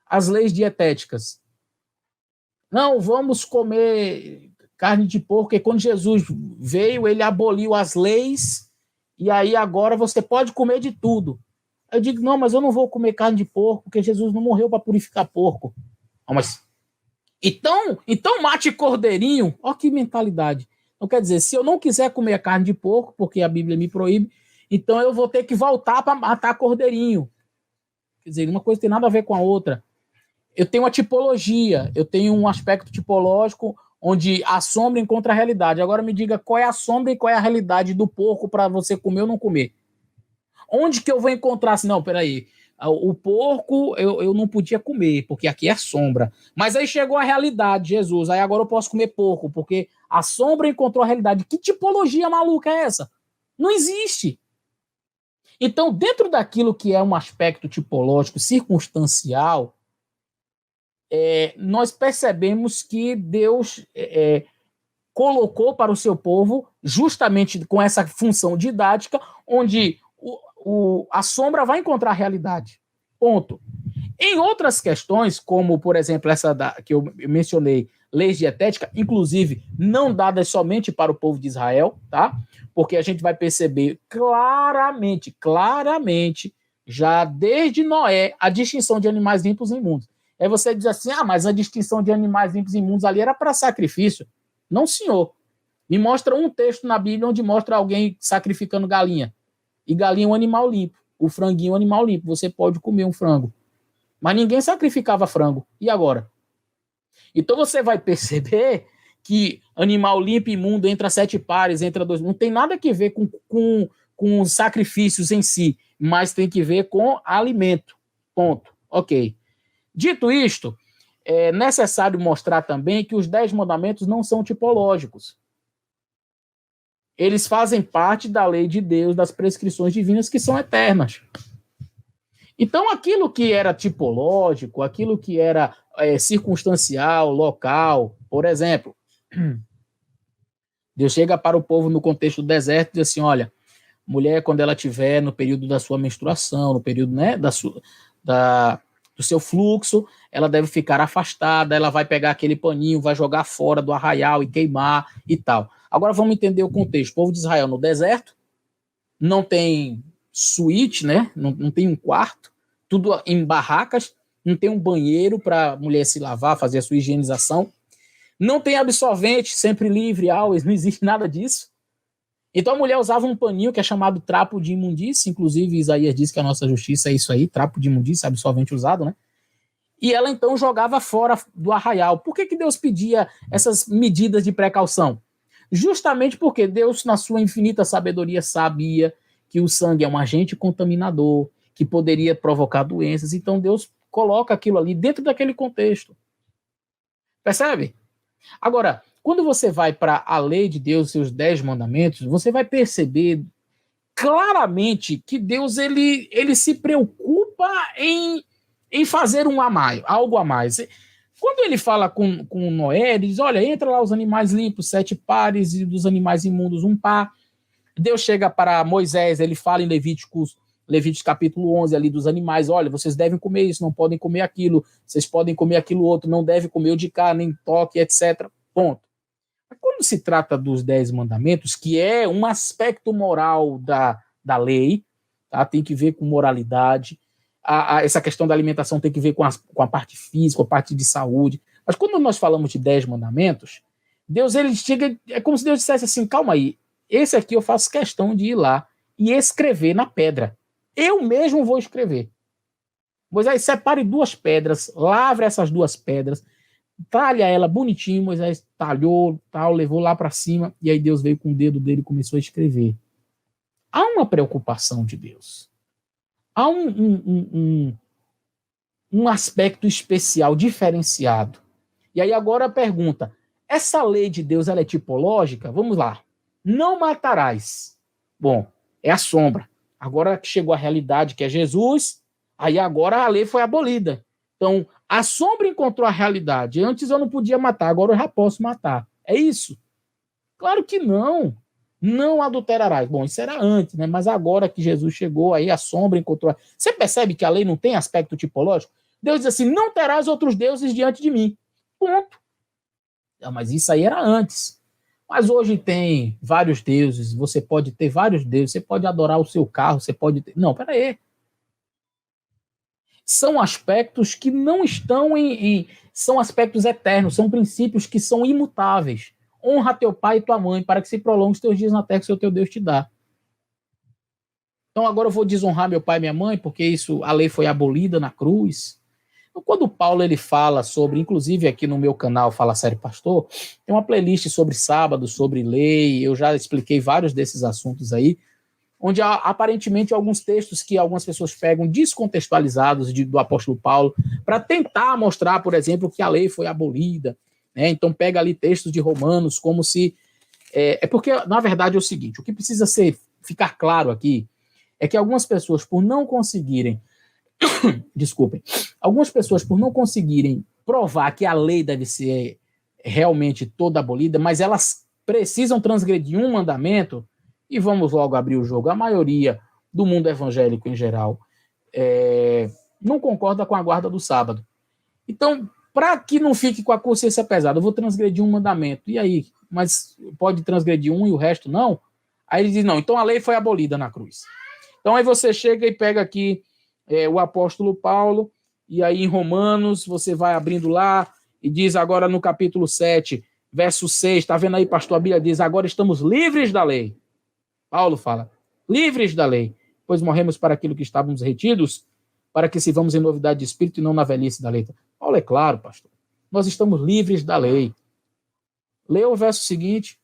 as leis dietéticas. Não, vamos comer carne de porco, porque quando Jesus veio, ele aboliu as leis, e aí agora você pode comer de tudo. Eu digo, não, mas eu não vou comer carne de porco, porque Jesus não morreu para purificar porco. Não, mas então mate cordeirinho. Olha que mentalidade. Então quer dizer, se eu não quiser comer carne de porco, porque a Bíblia me proíbe, então eu vou ter que voltar para matar cordeirinho. Quer dizer, uma coisa tem nada a ver com a outra. Eu tenho uma tipologia, eu tenho um aspecto tipológico onde a sombra encontra a realidade. Agora me diga qual é a sombra e qual é a realidade do porco para você comer ou não comer. Onde que eu vou encontrar assim? Não, peraí. O porco eu não podia comer, porque aqui é sombra. Mas aí chegou a realidade, Jesus. Aí agora eu posso comer porco, porque a sombra encontrou a realidade. Que tipologia maluca é essa? Não existe. Então, dentro daquilo que é um aspecto tipológico, circunstancial, nós percebemos que Deus colocou para o seu povo justamente com essa função didática, onde a sombra vai encontrar a realidade. Ponto. Em outras questões, como, por exemplo, essa que eu mencionei, leis dietéticas, inclusive não dadas somente para o povo de Israel, tá? Porque a gente vai perceber claramente, já desde Noé, a distinção de animais limpos e imundos. Aí você diz assim, mas a distinção de animais limpos e imundos ali era para sacrifício. Não, senhor. Me mostra um texto na Bíblia onde mostra alguém sacrificando galinha. E galinha é um animal limpo. O franguinho é um animal limpo. Você pode comer um frango. Mas ninguém sacrificava frango. E agora? Então você vai perceber que animal limpo e imundo entra 7 pares, entra 2. Não tem nada a ver com sacrifícios em si, mas tem que ver com alimento. Ponto. Ok. Dito isto, é necessário mostrar também que os 10 mandamentos não são tipológicos. Eles fazem parte da lei de Deus, das prescrições divinas que são eternas. Então, aquilo que era tipológico, aquilo que era circunstancial, local, por exemplo, Deus chega para o povo no contexto do deserto e diz assim, olha, mulher, quando ela estiver no período da sua menstruação, no período, né, do seu fluxo, ela deve ficar afastada, ela vai pegar aquele paninho, vai jogar fora do arraial e queimar e tal. Agora vamos entender o contexto. O povo de Israel no deserto, não tem suíte, né? Não tem um quarto, tudo em barracas, não tem um banheiro para a mulher se lavar, fazer a sua higienização, não tem absorvente, sempre livre, always, não existe nada disso. Então a mulher usava um paninho que é chamado trapo de imundície, inclusive Isaías diz que a nossa justiça é isso aí, trapo de imundície, absorvente usado, né? E ela então jogava fora do arraial. Por que Deus pedia essas medidas de precaução? Justamente porque Deus, na sua infinita sabedoria, sabia que o sangue é um agente contaminador, que poderia provocar doenças, então Deus coloca aquilo ali dentro daquele contexto. Percebe? Agora, quando você vai para a lei de Deus, seus 10 mandamentos, você vai perceber claramente que Deus ele se preocupa em fazer algo a mais. Quando ele fala com Noé, ele diz, olha, entra lá os animais limpos, 7 pares, e dos animais imundos, 1 par. Deus chega para Moisés, ele fala em Levíticos capítulo 11, ali dos animais, olha, vocês devem comer isso, não podem comer aquilo, vocês podem comer aquilo outro, não devem comer o de cá, nem toque, etc. Ponto. Mas quando se trata dos 10 mandamentos, que é um aspecto moral da lei, tá? Tem que ver com moralidade, essa questão da alimentação tem que ver com a parte física, a parte de saúde. Mas quando nós falamos de 10 mandamentos, Deus ele chega, é como se Deus dissesse assim, calma aí, esse aqui eu faço questão de ir lá e escrever na pedra. Eu mesmo vou escrever. Moisés, separe 2 pedras, lavre essas 2 pedras, talha ela bonitinho, Moisés talhou, tal, levou lá para cima, e aí Deus veio com o dedo dele e começou a escrever. Há uma preocupação de Deus. Há um aspecto especial, diferenciado. E aí agora a pergunta, essa lei de Deus ela é tipológica? Vamos lá. Não matarás. Bom, é a sombra. Agora que chegou a realidade, que é Jesus, aí agora a lei foi abolida. Então, a sombra encontrou a realidade. Antes eu não podia matar, agora eu já posso matar. É isso? Claro que não. Não adulterarás. Bom, isso era antes, né? Mas agora que Jesus chegou, aí a sombra encontrou... Você percebe que a lei não tem aspecto tipológico? Deus diz assim, não terás outros deuses diante de mim. Ponto. Mas isso aí era antes. Mas hoje tem vários deuses, você pode ter vários deuses, você pode adorar o seu carro, você pode ter... Não, peraí. São aspectos que não estão são aspectos eternos, são princípios que são imutáveis. Honra teu pai e tua mãe para que se prolongue os teus dias na terra que o teu Deus te dá. Então agora eu vou desonrar meu pai e minha mãe porque a lei foi abolida na cruz. Então, quando Paulo ele fala sobre, inclusive aqui no meu canal Fala Sério Pastor, tem uma playlist sobre sábado, sobre lei, eu já expliquei vários desses assuntos aí, onde há aparentemente alguns textos que algumas pessoas pegam descontextualizados do apóstolo Paulo para tentar mostrar, por exemplo, que a lei foi abolida, né? Então pega ali textos de Romanos como se... porque, na verdade, é o seguinte, o que precisa ficar claro aqui é que algumas pessoas, por não conseguirem algumas pessoas, por não conseguirem provar que a lei deve ser realmente toda abolida, mas elas precisam transgredir um mandamento, e vamos logo abrir o jogo. A maioria do mundo evangélico em geral não concorda com a guarda do sábado. Então, para que não fique com a consciência pesada, eu vou transgredir um mandamento. E aí? Mas pode transgredir um e o resto não? Aí ele diz, não, então a lei foi abolida na cruz. Então aí você chega e pega aqui o apóstolo Paulo, e aí em Romanos você vai abrindo lá e diz agora no capítulo 7, verso 6, tá vendo aí, pastor? A Bíblia diz, agora estamos livres da lei. Paulo fala, livres da lei, pois morremos para aquilo que estávamos retidos, para que sirvamos em novidade de espírito e não na velhice da lei. Paulo é claro, pastor. Nós estamos livres da lei. Leia o verso seguinte.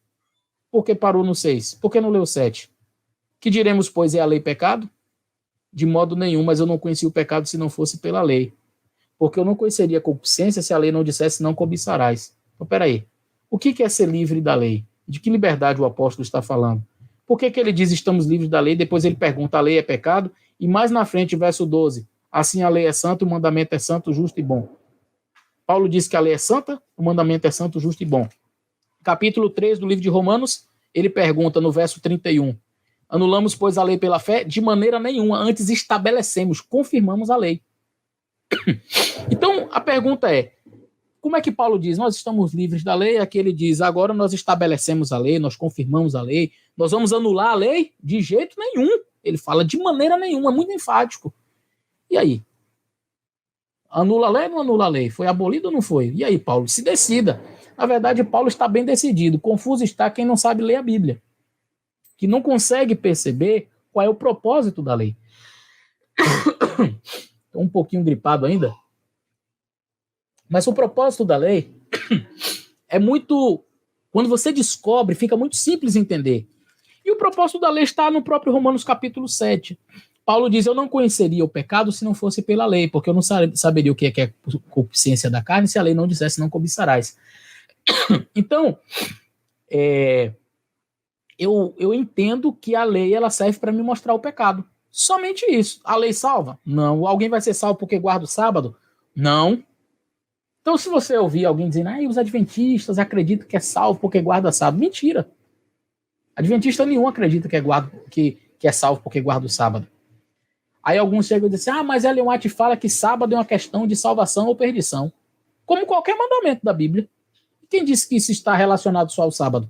Por que parou no 6? Por que não leu o 7? Que diremos, pois, é a lei pecado? De modo nenhum, mas eu não conhecia o pecado se não fosse pela lei. Porque eu não conheceria a concupiscência se a lei não dissesse não cobiçarás. Então, peraí. O que é ser livre da lei? De que liberdade o apóstolo está falando? Por que ele diz estamos livres da lei? Depois ele pergunta, a lei é pecado? E mais na frente, verso 12. Assim a lei é santa, o mandamento é santo, justo e bom. Paulo diz que a lei é santa, o mandamento é santo, justo e bom. Capítulo 3 do livro de Romanos, ele pergunta no verso 31. Anulamos, pois, a lei pela fé? De maneira nenhuma. Antes estabelecemos, confirmamos a lei. Então, a pergunta é, como é que Paulo diz? Nós estamos livres da lei. Aqui ele diz, agora nós estabelecemos a lei, nós confirmamos a lei. Nós vamos anular a lei? De jeito nenhum. Ele fala de maneira nenhuma, é muito enfático. E aí? Anula a lei ou não anula a lei? Foi abolido ou não foi? E aí, Paulo? Se decida. Na verdade, Paulo está bem decidido. Confuso está quem não sabe ler a Bíblia, que não consegue perceber qual é o propósito da lei. Estou um pouquinho gripado ainda. Mas o propósito da lei é muito... Quando você descobre, fica muito simples entender. E o propósito da lei está no próprio Romanos capítulo 7. Paulo diz, eu não conheceria o pecado se não fosse pela lei, porque eu não saberia o que é concupiscência da carne se a lei não dissesse não cobiçarás. Então, eu entendo que a lei ela serve para me mostrar o pecado. Somente isso. A lei salva? Não. Alguém vai ser salvo porque guarda o sábado? Não. Então, se você ouvir alguém dizendo, os adventistas acreditam que é salvo porque guarda sábado. Mentira. Adventista nenhum acredita que é salvo porque guarda o sábado. Aí alguns chegam e dizem, mas Ellen White fala que sábado é uma questão de salvação ou perdição. Como qualquer mandamento da Bíblia. Quem disse que isso está relacionado só ao sábado?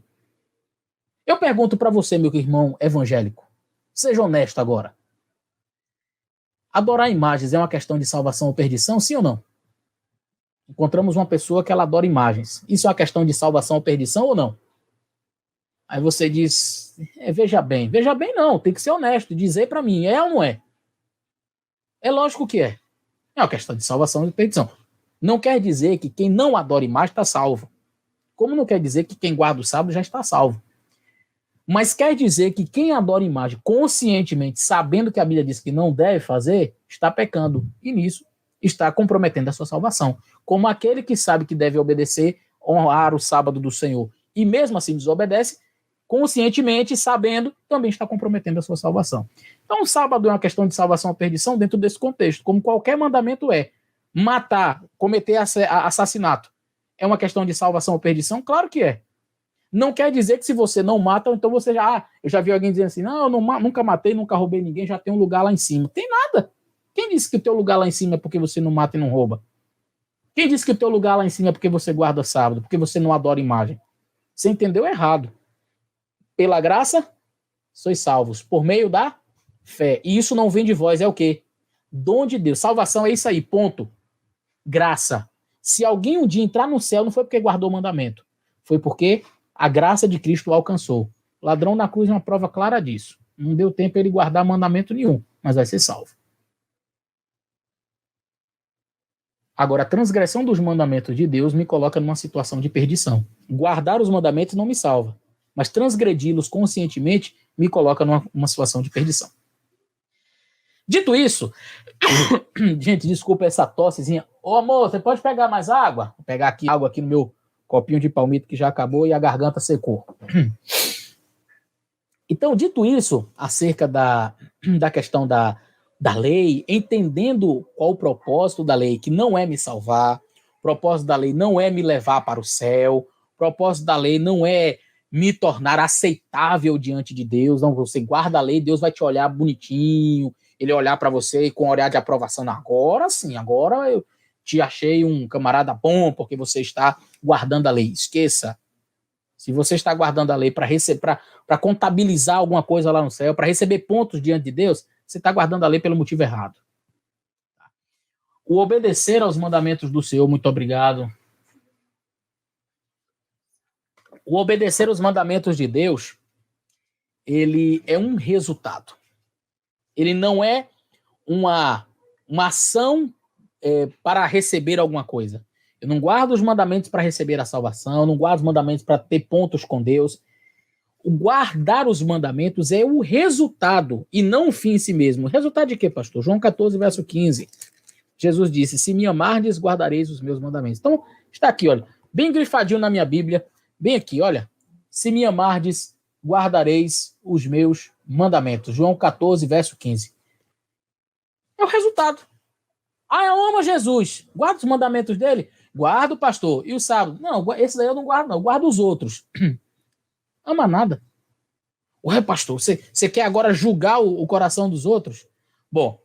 Eu pergunto para você, meu irmão evangélico, seja honesto agora. Adorar imagens é uma questão de salvação ou perdição, sim ou não? Encontramos uma pessoa que ela adora imagens. Isso é uma questão de salvação ou perdição ou não? Aí você diz, veja bem não, tem que ser honesto, dizer para mim, é ou não é? É lógico que é. É uma questão de salvação e perdição. Não quer dizer que quem não adora imagem está salvo. Como não quer dizer que quem guarda o sábado já está salvo. Mas quer dizer que quem adora imagem conscientemente, sabendo que a Bíblia diz que não deve fazer, está pecando. E nisso está comprometendo a sua salvação. Como aquele que sabe que deve obedecer, honrar o sábado do Senhor, e mesmo assim desobedece, conscientemente, sabendo, também está comprometendo a sua salvação. Então o sábado é uma questão de salvação ou perdição dentro desse contexto, como qualquer mandamento é. Matar, cometer assassinato, é uma questão de salvação ou perdição? Claro que é. Não quer dizer que se você não mata, então você já... eu já vi alguém dizendo assim, não, eu nunca matei, nunca roubei ninguém, já tem um lugar lá em cima. Tem nada. Quem disse que o teu lugar lá em cima é porque você não mata e não rouba? Quem disse que o teu lugar lá em cima é porque você guarda sábado, porque você não adora imagem? Você entendeu errado. Pela graça, sois salvos, por meio da fé. E isso não vem de vós, é o quê? Dom de Deus. Salvação é isso aí, ponto. Graça. Se alguém um dia entrar no céu, não foi porque guardou o mandamento. Foi porque a graça de Cristo o alcançou. O ladrão na cruz é uma prova clara disso. Não deu tempo ele guardar mandamento nenhum, mas vai ser salvo. Agora, a transgressão dos mandamentos de Deus me coloca numa situação de perdição. Guardar os mandamentos não me salva, mas transgredi-los conscientemente me coloca numa situação de perdição. Dito isso, gente, desculpa essa tossezinha. Ô, amor, você pode pegar mais água? Vou pegar aqui água aqui no meu copinho de palmito que já acabou e a garganta secou. Então, dito isso, acerca da questão da lei, entendendo qual o propósito da lei, que não é me salvar, o propósito da lei não é me levar para o céu, o propósito da lei não é me tornar aceitável diante de Deus. Não, você guarda a lei, Deus vai te olhar bonitinho, ele olhar para você com um olhar de aprovação. Agora sim, agora eu te achei um camarada bom porque você está guardando a lei. Esqueça. Se você está guardando a lei para contabilizar alguma coisa lá no céu, para receber pontos diante de Deus, você está guardando a lei pelo motivo errado. O obedecer aos mandamentos do Senhor, muito obrigado. O obedecer aos mandamentos de Deus, ele é um resultado. Ele não é uma ação para receber alguma coisa. Eu não guardo os mandamentos para receber a salvação, eu não guardo os mandamentos para ter pontos com Deus. O guardar os mandamentos é o resultado e não o fim em si mesmo. O resultado de quê, pastor? João 14, verso 15. Jesus disse, se me amardes, guardareis os meus mandamentos. Então, está aqui, olha, bem grifadinho na minha Bíblia, bem aqui, olha. Se me amardes, guardareis os meus mandamentos. João 14, verso 15. É o resultado. Eu amo Jesus. Guardo os mandamentos dele? Guardo, pastor. E o sábado? Não, esse daí eu não guardo, não. Eu guardo os outros. Ama nada. Ué, pastor, você quer agora julgar o coração dos outros? Bom,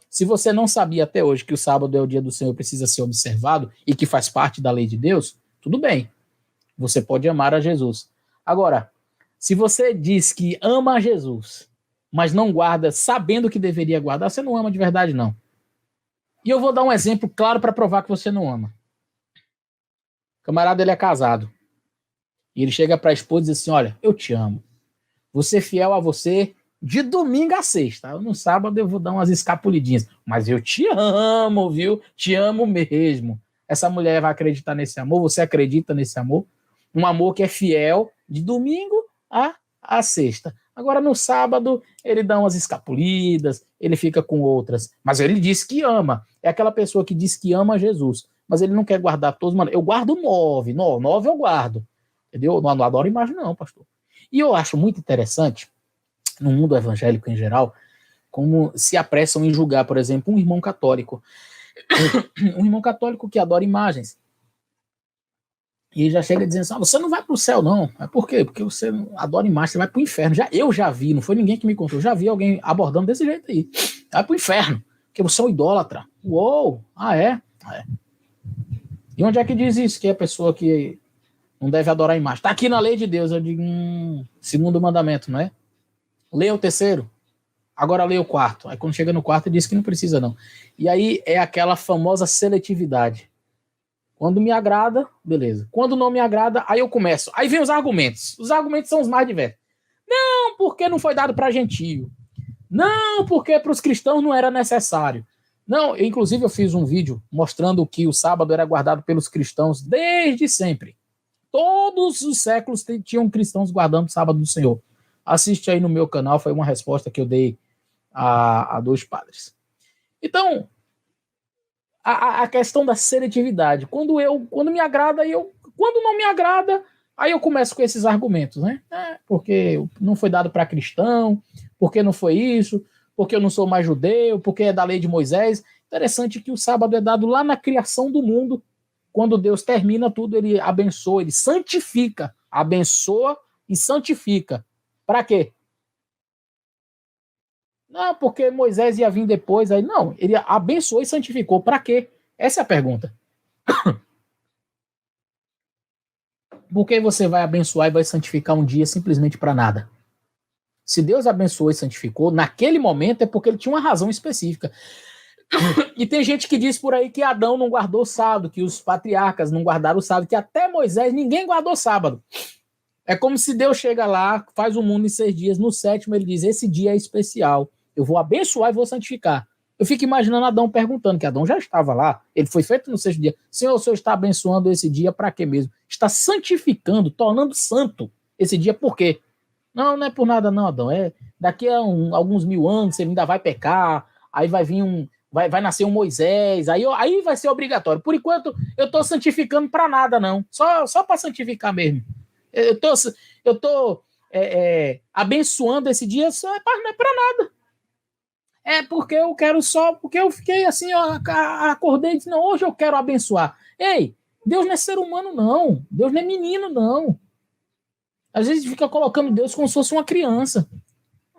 se você não sabia até hoje que o sábado é o dia do Senhor, precisa ser observado e que faz parte da lei de Deus, tudo bem. Você pode amar a Jesus. Agora, se você diz que ama a Jesus, mas não guarda sabendo que deveria guardar, você não ama de verdade, não. E eu vou dar um exemplo claro para provar que você não ama. O camarada, ele é casado. E ele chega para a esposa e diz assim, olha, eu te amo. Vou ser fiel a você de domingo a sexta. No sábado eu vou dar umas escapulidinhas. Mas eu te amo, viu? Te amo mesmo. Essa mulher vai acreditar nesse amor? Você acredita nesse amor? Um amor que é fiel de domingo a sexta. Agora, no sábado, ele dá umas escapulidas, ele fica com outras. Mas ele diz que ama. É aquela pessoa que diz que ama Jesus. Mas ele não quer guardar todos os mandamentos. Eu guardo 9. 9 eu guardo. Entendeu? Não adoro imagem, não, pastor. E eu acho muito interessante, no mundo evangélico em geral, como se apressam em julgar, por exemplo, um irmão católico. Um irmão católico que adora imagens. E ele já chega dizendo assim, você não vai para o céu, não. Mas por quê? Porque você adora imagem, você vai para o inferno. Eu já vi, não foi ninguém que me contou, eu já vi alguém abordando desse jeito aí. Vai para o inferno, porque você é um idólatra. Uou! É? E onde é que diz isso? Que é a pessoa que não deve adorar imagem. Está aqui na lei de Deus. Eu digo, segundo mandamento, não é? Leia o terceiro. Agora leia o quarto. Aí quando chega no quarto, diz que não precisa, não. E aí é aquela famosa seletividade. Quando me agrada, beleza. Quando não me agrada, aí eu começo. Aí vem os argumentos. Os argumentos são os mais diversos. Não, porque não foi dado para gentio. Não, porque para os cristãos não era necessário. Não, inclusive eu fiz um vídeo mostrando que o sábado era guardado pelos cristãos desde sempre. Todos os séculos tinham cristãos guardando o sábado do Senhor. Assiste aí no meu canal, foi uma resposta que eu dei a dois padres. Então, a questão da seletividade. Quando me agrada, quando não me agrada, aí eu começo com esses argumentos, né? Porque não foi dado para cristão, porque não foi isso, porque eu não sou mais judeu, porque é da lei de Moisés. Interessante que o sábado é dado lá na criação do mundo. Quando Deus termina tudo, ele abençoa, ele santifica. Abençoa e santifica. Para quê? Não, porque Moisés ia vir depois. Aí não, ele abençoou e santificou. Para quê? Essa é a pergunta. Por que você vai abençoar e vai santificar um dia simplesmente para nada? Se Deus abençoou e santificou, naquele momento é porque ele tinha uma razão específica. E tem gente que diz por aí que Adão não guardou o sábado, que os patriarcas não guardaram o sábado, que até Moisés ninguém guardou sábado. É como se Deus chega lá, faz o mundo em 6 dias, no 7º ele diz, esse dia é especial, eu vou abençoar e vou santificar. Eu fico imaginando Adão perguntando, que Adão já estava lá, ele foi feito no 6º dia. Senhor, o Senhor está abençoando esse dia para quê mesmo? Está santificando, tornando santo esse dia por quê? Não é por nada não, Adão. Daqui a alguns 1000 anos você ainda vai pecar, aí vai vir vai nascer um Moisés, aí vai ser obrigatório. Por enquanto, eu estou santificando para nada, não. Só para santificar mesmo. Eu estou abençoando esse dia, não é para nada. É porque eu quero só, porque eu fiquei assim, ó, acordei e disse, não, hoje eu quero abençoar. Ei, Deus não é ser humano, não. Deus não é menino, não. Às vezes fica colocando Deus como se fosse uma criança.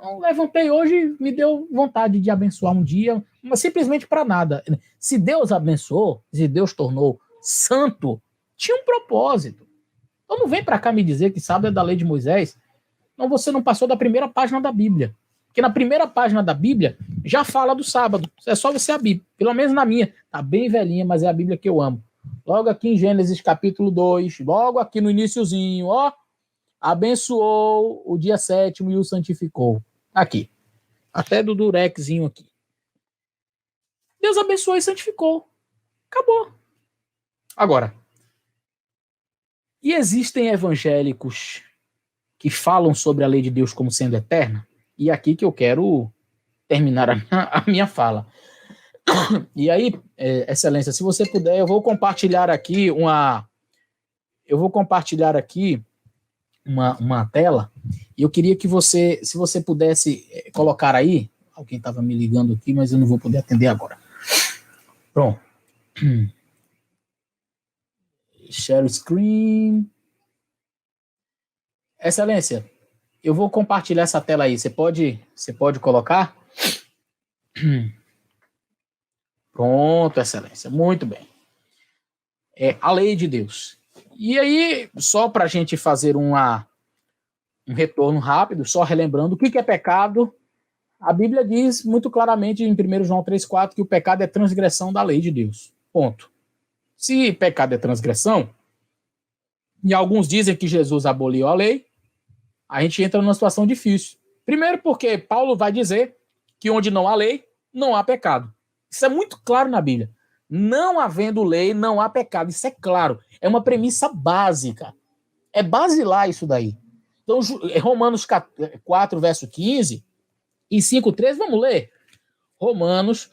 Eu levantei hoje, me deu vontade de abençoar um dia, mas simplesmente para nada. Se Deus abençoou, se Deus tornou santo, tinha um propósito. Então não vem para cá me dizer que sábado é da lei de Moisés. Não, você não passou da primeira página da Bíblia. Porque na primeira página da Bíblia já fala do sábado. É só você abrir. Pelo menos na minha. Tá bem velhinha, mas é a Bíblia que eu amo. Logo aqui em Gênesis capítulo 2, logo aqui no iniciozinho, ó. Abençoou o dia 7º e o santificou. Aqui. Até do durexzinho aqui. Deus abençoou e santificou. Acabou. Agora, e existem evangélicos que falam sobre a lei de Deus como sendo eterna? E aqui que eu quero terminar a minha fala. E aí, Excelência, se você puder, eu vou compartilhar aqui uma tela, e eu queria que você, se você pudesse colocar aí, alguém estava me ligando aqui, mas eu não vou poder atender agora. Pronto. Share screen. Excelência, eu vou compartilhar essa tela aí. Você pode colocar? Pronto, Excelência. Muito bem. É a lei de Deus. E aí, só para a gente fazer um retorno rápido, só relembrando o que é pecado, a Bíblia diz muito claramente em 1 João 3,4 que o pecado é transgressão da lei de Deus. Ponto. Se pecado é transgressão, e alguns dizem que Jesus aboliu a lei, a gente entra numa situação difícil. Primeiro porque Paulo vai dizer que onde não há lei, não há pecado. Isso é muito claro na Bíblia. Não havendo lei, não há pecado. Isso é claro. É uma premissa básica. É basilar isso daí. Então, Romanos 4, verso 15 e 5:13, vamos ler. Romanos,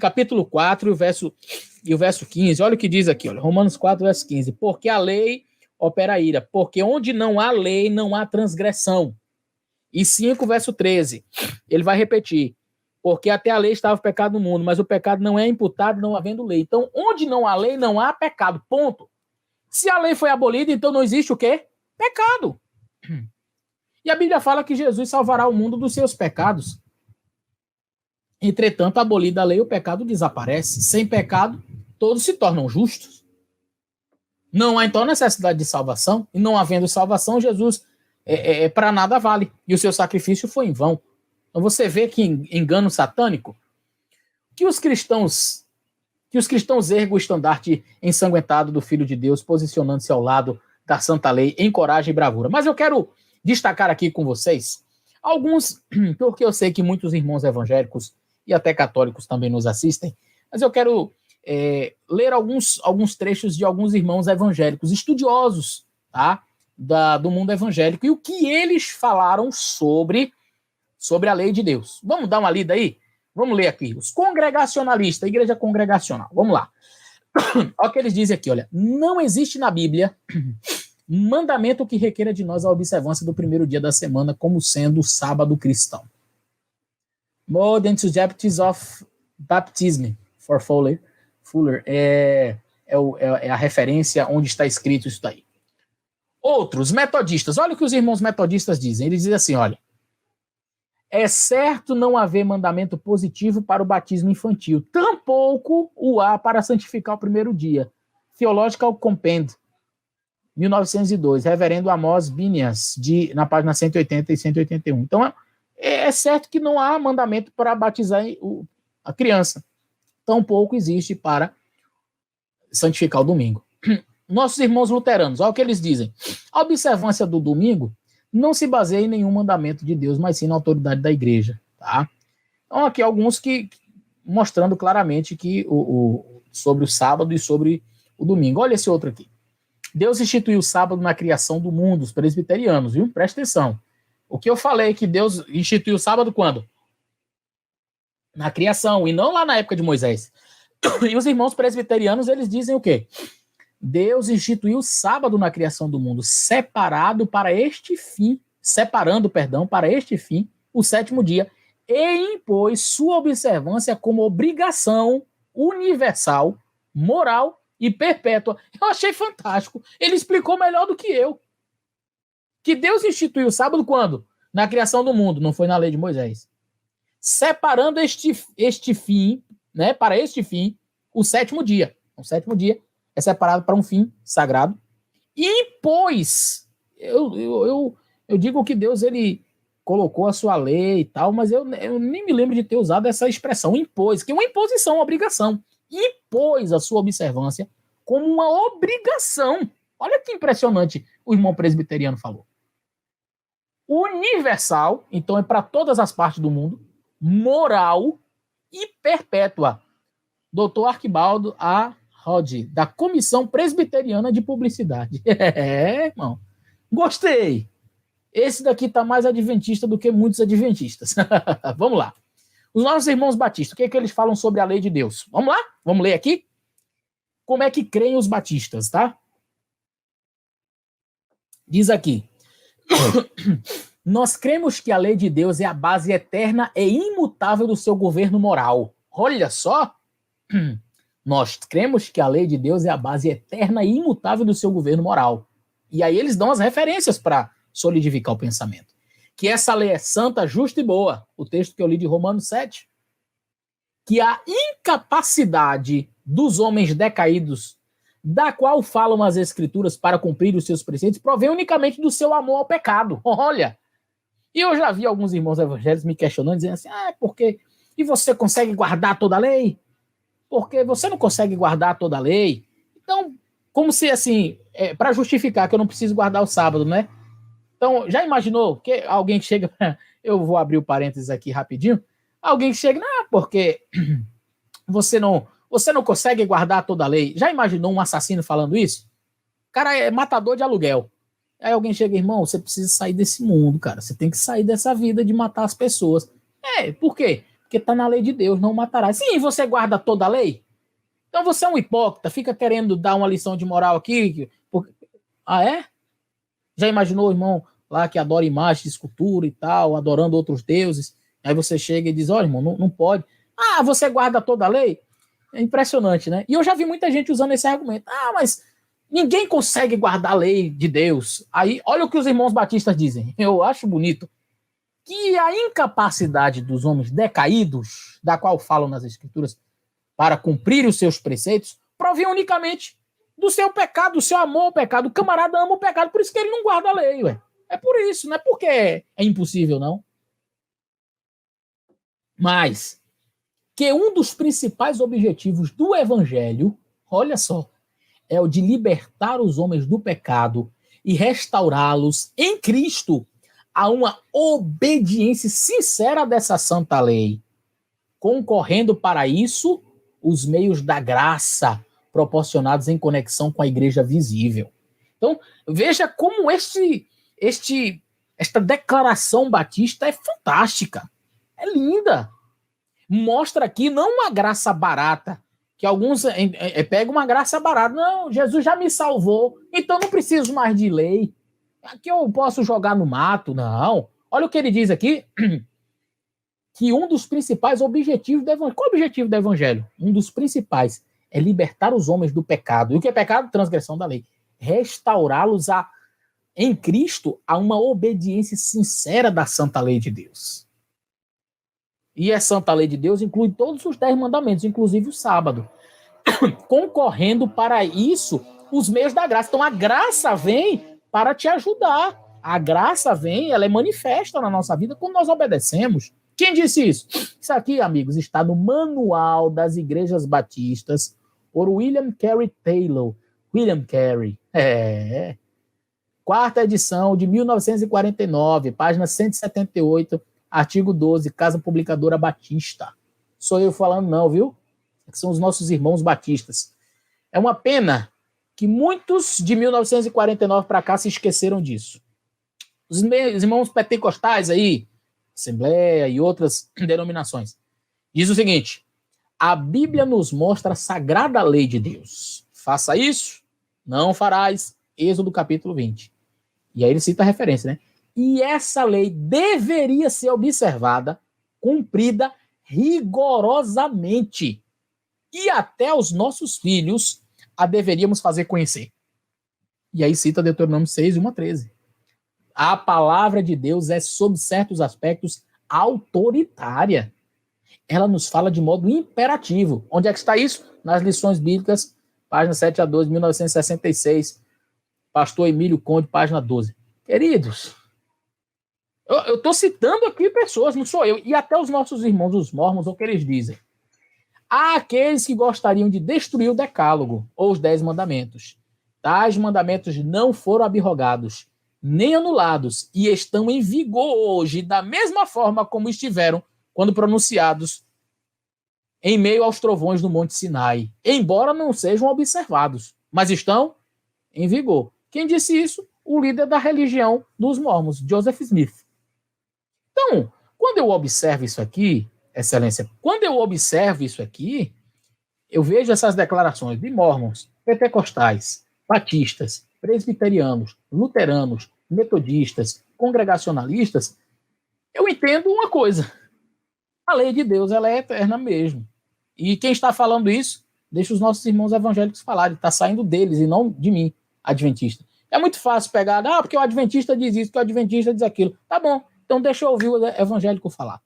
capítulo 4 e o verso 15. Olha o que diz aqui. Olha. Romanos 4, verso 15. Porque a lei opera ira. Porque onde não há lei, não há transgressão. E 5, verso 13. Ele vai repetir. Porque até a lei estava o pecado no mundo, mas o pecado não é imputado não havendo lei. Então, onde não há lei, não há pecado. Ponto. Se a lei foi abolida, então não existe o quê? Pecado. E a Bíblia fala que Jesus salvará o mundo dos seus pecados. Entretanto, abolida a lei, o pecado desaparece. Sem pecado, todos se tornam justos. Não há, então, necessidade de salvação. E não havendo salvação, Jesus para nada vale. E o seu sacrifício foi em vão. Então você vê que engano satânico, que os cristãos ergam o estandarte ensanguentado do Filho de Deus, posicionando-se ao lado da santa lei em coragem e bravura. Mas eu quero destacar aqui com vocês alguns, porque eu sei que muitos irmãos evangélicos e até católicos também nos assistem, mas eu quero ler alguns trechos de alguns irmãos evangélicos, estudiosos, tá? Do mundo evangélico, e o que eles falaram sobre a lei de Deus. Vamos dar uma lida aí? Vamos ler aqui. Os congregacionalistas, a igreja congregacional. Vamos lá. Olha o que eles dizem aqui, olha. Não existe na Bíblia mandamento que requeira de nós a observância do primeiro dia da semana como sendo o sábado cristão. More than two chapters of baptism for Fuller é a referência onde está escrito isso daí. Outros, metodistas. Olha o que os irmãos metodistas dizem. Eles dizem assim, olha. É certo não haver mandamento positivo para o batismo infantil. Tampouco o há para santificar o primeiro dia. Theological Compend, 1902, reverendo Amos Binias, na página 180 e 181. Então, é certo que não há mandamento para batizar a criança. Tampouco existe para santificar o domingo. Nossos irmãos luteranos, olha o que eles dizem. A observância do domingo não se baseia em nenhum mandamento de Deus, mas sim na autoridade da igreja, tá? Então, aqui alguns que mostrando claramente que sobre o sábado e sobre o domingo. Olha esse outro aqui. Deus instituiu o sábado na criação do mundo, os presbiterianos, viu? Presta atenção. O que eu falei que Deus instituiu o sábado quando? Na criação, e não lá na época de Moisés. E os irmãos presbiterianos, eles dizem o quê? Deus instituiu o sábado na criação do mundo, separando para este fim o sétimo dia, e impôs sua observância como obrigação universal, moral e perpétua. Eu achei fantástico. Ele explicou melhor do que eu. Que Deus instituiu o sábado quando? Na criação do mundo, não foi na lei de Moisés. Separando este fim, né, para este fim, o sétimo dia. O sétimo dia é separado para um fim sagrado. E impôs. Eu digo que Deus, ele colocou a sua lei e tal, mas eu nem me lembro de ter usado essa expressão, impôs, que é uma imposição, uma obrigação. Impôs a sua observância como uma obrigação. Olha que impressionante o irmão presbiteriano falou. Universal, então é para todas as partes do mundo, moral e perpétua. Doutor Arquibaldo A. Rod, da Comissão Presbiteriana de Publicidade. Irmão. Gostei. Esse daqui está mais adventista do que muitos adventistas. Vamos lá. Os nossos irmãos batistas, o que é que eles falam sobre a lei de Deus? Vamos lá? Vamos ler aqui? Como é que creem os batistas, tá? Diz aqui. Nós cremos que a lei de Deus é a base eterna e imutável do seu governo moral. Olha só. Nós cremos que a lei de Deus é a base eterna e imutável do seu governo moral. E aí eles dão as referências para solidificar o pensamento. Que essa lei é santa, justa e boa. O texto que eu li de Romanos 7. Que a incapacidade dos homens decaídos, da qual falam as escrituras para cumprir os seus preceitos, provém unicamente do seu amor ao pecado. Olha! E eu já vi alguns irmãos evangélicos me questionando, dizendo assim, porque... E você consegue guardar toda a lei? Porque você não consegue guardar toda a lei. Então, como se assim, para justificar que eu não preciso guardar o sábado, né? Então, já imaginou que alguém chega... Eu vou abrir o parênteses aqui rapidinho. Alguém chega, porque você não consegue guardar toda a lei. Já imaginou um assassino falando isso? O cara é matador de aluguel. Aí alguém chega, irmão, você precisa sair desse mundo, cara. Você tem que sair dessa vida de matar as pessoas. Por quê? Porque tá na lei de Deus, não matarás. Sim, você guarda toda a lei? Então você é um hipócrita, fica querendo dar uma lição de moral aqui. É? Já imaginou o irmão lá que adora imagens de escultura e tal, adorando outros deuses? Aí você chega e diz, olha, irmão, não pode. Você guarda toda a lei? É impressionante, né? E eu já vi muita gente usando esse argumento. Mas ninguém consegue guardar a lei de Deus. Aí, olha o que os irmãos batistas dizem. Eu acho bonito. Que a incapacidade dos homens decaídos, da qual falam nas escrituras, para cumprir os seus preceitos, provém unicamente do seu pecado, do seu amor ao pecado. O camarada ama o pecado, por isso que ele não guarda a lei, ué. É por isso, não é porque é impossível, não. Mas que um dos principais objetivos do evangelho, olha só, é o de libertar os homens do pecado e restaurá-los em Cristo a uma obediência sincera dessa santa lei, concorrendo para isso os meios da graça proporcionados em conexão com a igreja visível. Então, veja como esta declaração batista é fantástica, é linda. Mostra aqui não uma graça barata, que alguns pegam uma graça barata. Não, Jesus já me salvou, então não preciso mais de lei. Aqui eu posso jogar no mato. Não. Olha o que ele diz aqui. Que um dos principais objetivos do evangelho... Qual é o objetivo do evangelho? Um dos principais é libertar os homens do pecado. E o que é pecado? Transgressão da lei. Restaurá-los em Cristo a uma obediência sincera da santa lei de Deus. E a santa lei de Deus inclui todos os 10 mandamentos, inclusive o sábado. Concorrendo para isso os meios da graça. Então a graça vem para te ajudar. A graça vem, ela é manifesta na nossa vida quando nós obedecemos. Quem disse isso? Isso aqui, amigos, está no Manual das Igrejas Batistas por William Carey Taylor. William Carey. Quarta edição de 1949, página 178, artigo 12, Casa Publicadora Batista. Sou eu falando não, viu? Que são os nossos irmãos batistas. É uma pena que muitos de 1949 para cá se esqueceram disso. Os irmãos pentecostais aí, Assembleia e outras denominações, diz o seguinte: a Bíblia nos mostra a sagrada lei de Deus. Faça isso, não farás. Êxodo capítulo 20. E aí ele cita a referência, né? E essa lei deveria ser observada cumprida rigorosamente. E até os nossos filhos a deveríamos fazer conhecer. E aí cita Deuteronômio 6, 1 a 13. A palavra de Deus é, sob certos aspectos, autoritária. Ela nos fala de modo imperativo. Onde é que está isso? Nas lições bíblicas, página 7 a 12, 1966. Pastor Emílio Conde, página 12. Queridos, eu estou citando aqui pessoas, não sou eu. E até os nossos irmãos, os mormons, o que eles dizem? Há aqueles que gostariam de destruir o decálogo, ou os 10 mandamentos. Tais mandamentos não foram abrogados, nem anulados, e estão em vigor hoje, da mesma forma como estiveram quando pronunciados em meio aos trovões do Monte Sinai, embora não sejam observados, mas estão em vigor. Quem disse isso? O líder da religião dos mormons, Joseph Smith. Então, quando eu observo isso aqui, Excelência, quando eu observo isso aqui, eu vejo essas declarações de mormons, pentecostais, batistas, presbiterianos, luteranos, metodistas, congregacionalistas, eu entendo uma coisa. A lei de Deus, ela é eterna mesmo. E quem está falando isso, deixa os nossos irmãos evangélicos falarem. Está saindo deles e não de mim, adventista. É muito fácil pegar, porque o adventista diz isso, porque o adventista diz aquilo. Tá bom, então deixa eu ouvir o evangélico falar.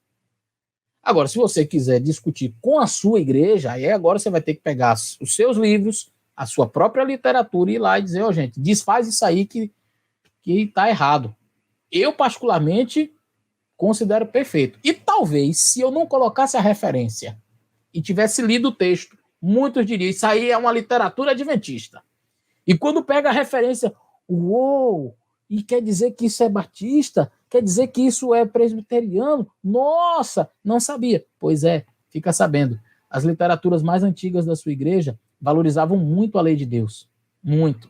Agora, se você quiser discutir com a sua igreja, aí agora você vai ter que pegar os seus livros, a sua própria literatura e ir lá e dizer, gente, desfaz isso aí que está errado. Eu, particularmente, considero perfeito. E talvez, se eu não colocasse a referência e tivesse lido o texto, muitos diriam, isso aí é uma literatura adventista. E quando pega a referência, uou, e quer dizer que isso é batista? Quer dizer que isso é presbiteriano? Nossa, não sabia. Pois é, fica sabendo. As literaturas mais antigas da sua igreja valorizavam muito a lei de Deus. Muito.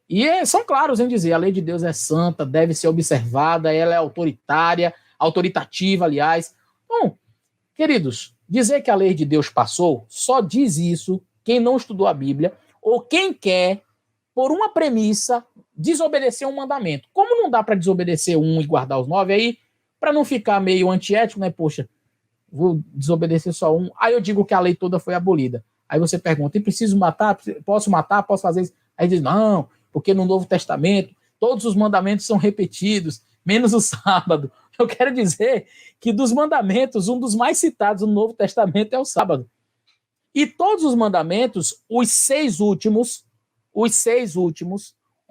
E são claros em dizer, a lei de Deus é santa, deve ser observada, ela é autoritativa, aliás. Bom, queridos, dizer que a lei de Deus passou, só diz isso quem não estudou a Bíblia ou quem quer, por uma premissa, desobedecer um mandamento. Como não dá para desobedecer um e guardar os 9, aí, para não ficar meio antiético, né? Poxa, vou desobedecer só um. Aí eu digo que a lei toda foi abolida. Aí você pergunta, e preciso matar? Posso matar? Posso fazer isso? Aí diz, não, porque no Novo Testamento todos os mandamentos são repetidos, menos o sábado. Eu quero dizer que dos mandamentos, um dos mais citados no Novo Testamento é o sábado. E todos os mandamentos, os seis últimos,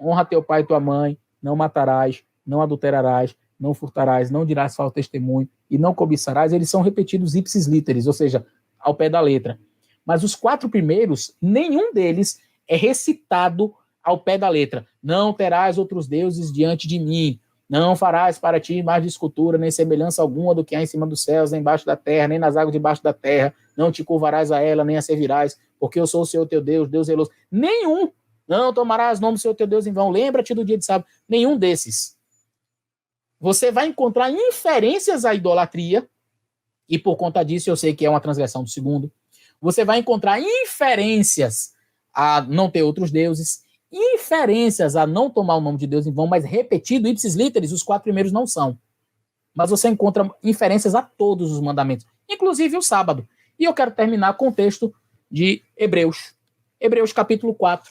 honra teu pai e tua mãe, não matarás, não adulterarás, não furtarás, não dirás falso testemunho e não cobiçarás, eles são repetidos ipsis literis, ou seja, ao pé da letra. Mas os 4 primeiros, nenhum deles é recitado ao pé da letra. Não terás outros deuses diante de mim. Não farás para ti mais de escultura, nem semelhança alguma do que há em cima dos céus, nem embaixo da terra, nem nas águas debaixo da terra. Não te curvarás a ela, nem a servirás, porque eu sou o Senhor teu Deus, Deus zeloso. Nenhum. Não tomarás nome do Senhor teu Deus em vão. Lembra-te do dia de sábado. Nenhum desses. Você vai encontrar inferências à idolatria, e por conta disso eu sei que é uma transgressão do segundo. Você vai encontrar inferências a não ter outros deuses, inferências a não tomar o nome de Deus em vão, mas repetido, ipsis literis, os 4 primeiros não são. Mas você encontra inferências a todos os mandamentos, inclusive o sábado. E eu quero terminar com o texto de Hebreus. Hebreus capítulo 4.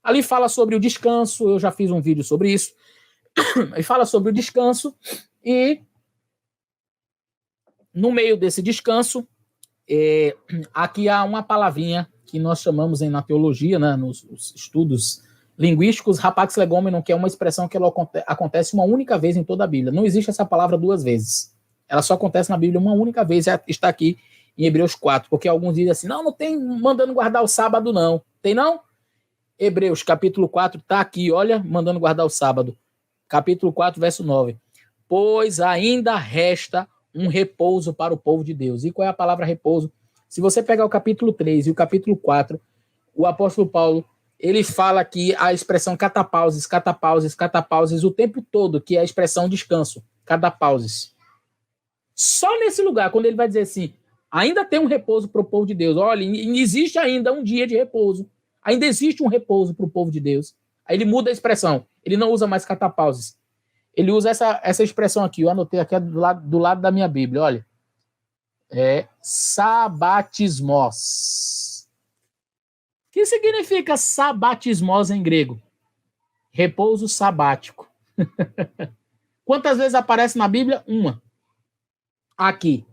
Ali fala sobre o descanso, eu já fiz um vídeo sobre isso. Ele fala sobre o descanso e no meio desse descanso, aqui há uma palavrinha que nós chamamos na teologia, né, nos estudos linguísticos, rapax legomenon, que é uma expressão que ela acontece uma única vez em toda a Bíblia. Não existe essa palavra 2 vezes. Ela só acontece na Bíblia uma única vez, está aqui em Hebreus 4, porque alguns dizem assim, não tem mandando guardar o sábado, não. Tem não? Hebreus capítulo 4 está aqui, olha, mandando guardar o sábado. Capítulo 4, verso 9. Pois ainda resta um repouso para o povo de Deus. E qual é a palavra repouso? Se você pegar o capítulo 3 e o capítulo 4, o apóstolo Paulo, ele fala aqui a expressão catapauses o tempo todo, que é a expressão descanso, catapauses. Só nesse lugar, quando ele vai dizer assim, ainda tem um repouso para o povo de Deus. Olha, existe ainda um dia de repouso. Ainda existe um repouso para o povo de Deus. Aí ele muda a expressão. Ele não usa mais catapauses. Ele usa essa expressão aqui. Eu anotei aqui do lado da minha Bíblia. Olha. É sabatismos. O que significa sabatismos em grego? Repouso sabático. Quantas vezes aparece na Bíblia? Uma. Aqui.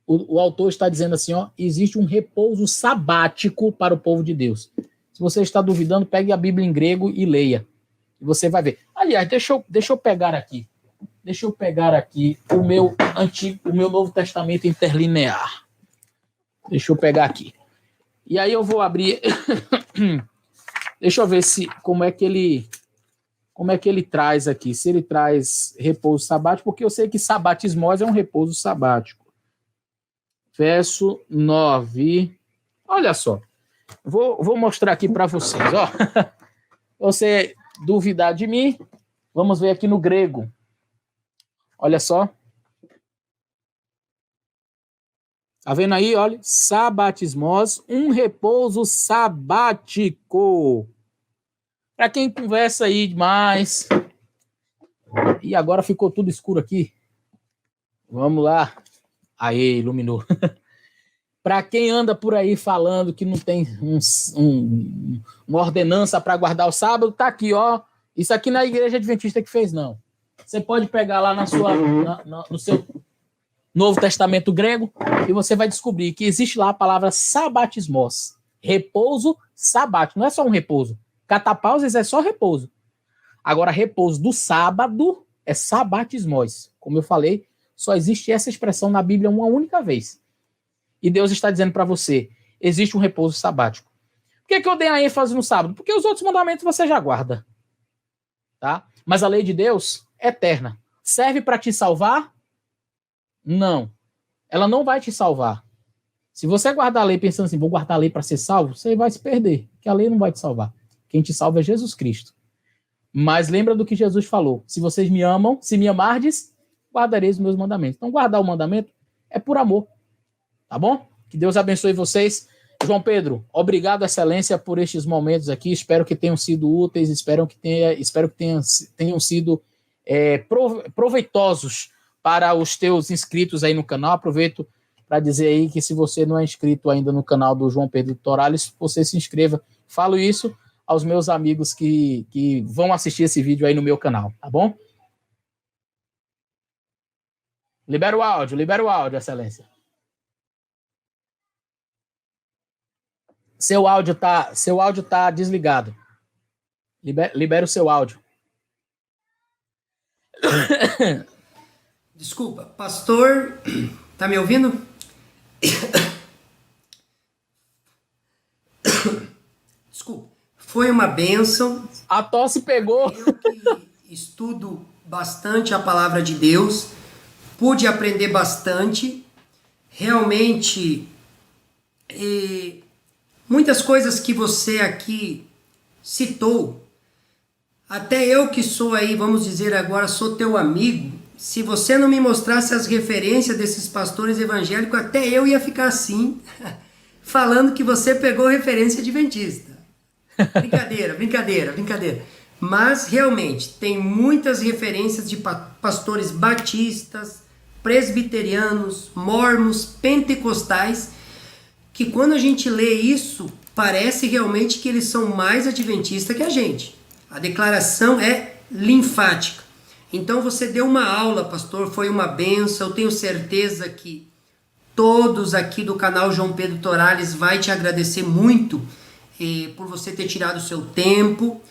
O autor está dizendo assim, ó, existe um repouso sabático para o povo de Deus. Se você está duvidando, pegue a Bíblia em grego e leia. E você vai ver. Aliás, deixa eu pegar aqui. Deixa eu pegar aqui o meu Novo Testamento interlinear. Deixa eu pegar aqui. E aí eu vou abrir. Deixa eu ver como é que ele traz aqui. Se ele traz repouso sabático, porque eu sei que sabatismos é um repouso sabático. Verso 9. Olha só. Vou mostrar aqui para vocês. Ó. Você duvidar de mim, vamos ver aqui no grego. Olha só. Tá vendo aí? Olha. Sabatismos, um repouso sabático. Para quem conversa aí demais. E agora ficou tudo escuro aqui. Vamos lá. Aí, iluminou. Para quem anda por aí falando que não tem uma ordenança para guardar o sábado, tá aqui, ó. Isso aqui não é a igreja adventista que fez, não. Você pode pegar lá no seu Novo Testamento grego e você vai descobrir que existe lá a palavra sabatismos. Repouso sabático. Não é só um repouso. Catapauses é só repouso. Agora, repouso do sábado é sabatismos. Como eu falei, só existe essa expressão na Bíblia uma única vez. E Deus está dizendo para você, existe um repouso sabático. Por que eu dei a ênfase no sábado? Porque os outros mandamentos você já guarda. Tá? Mas a lei de Deus é eterna. Serve para te salvar? Não. Ela não vai te salvar. Se você guardar a lei pensando assim, vou guardar a lei para ser salvo, você vai se perder, porque a lei não vai te salvar. Quem te salva é Jesus Cristo. Mas lembra do que Jesus falou. Se vocês me amam, se me amardes, guardareis os meus mandamentos. Então guardar o mandamento é por amor. Tá bom? Que Deus abençoe vocês. João Pedro, obrigado, excelência, por estes momentos aqui. Espero que tenham sido úteis, espero que tenham sido proveitosos para os teus inscritos aí no canal. Aproveito para dizer aí que se você não é inscrito ainda no canal do João Pedro Torales, você se inscreva. Falo isso aos meus amigos que vão assistir esse vídeo aí no meu canal, tá bom? Libera o áudio, excelência. Seu áudio tá desligado. Libera o seu áudio. Desculpa, pastor, tá me ouvindo? Desculpa, foi uma bênção. A tosse pegou. Eu que estudo bastante a palavra de Deus, pude aprender bastante. Realmente, muitas coisas que você aqui citou, até eu que sou aí, vamos dizer agora, sou teu amigo, se você não me mostrasse as referências desses pastores evangélicos, até eu ia ficar assim, falando que você pegou referência adventista. Brincadeira. Mas, realmente, tem muitas referências de pastores batistas, presbiterianos, mormons, pentecostais, que quando a gente lê isso, parece realmente que eles são mais adventistas que a gente. A declaração é linfática. Então você deu uma aula, pastor, foi uma bênção. Eu tenho certeza que todos aqui do canal João Pedro Torales vai te agradecer muito por você ter tirado o seu tempo,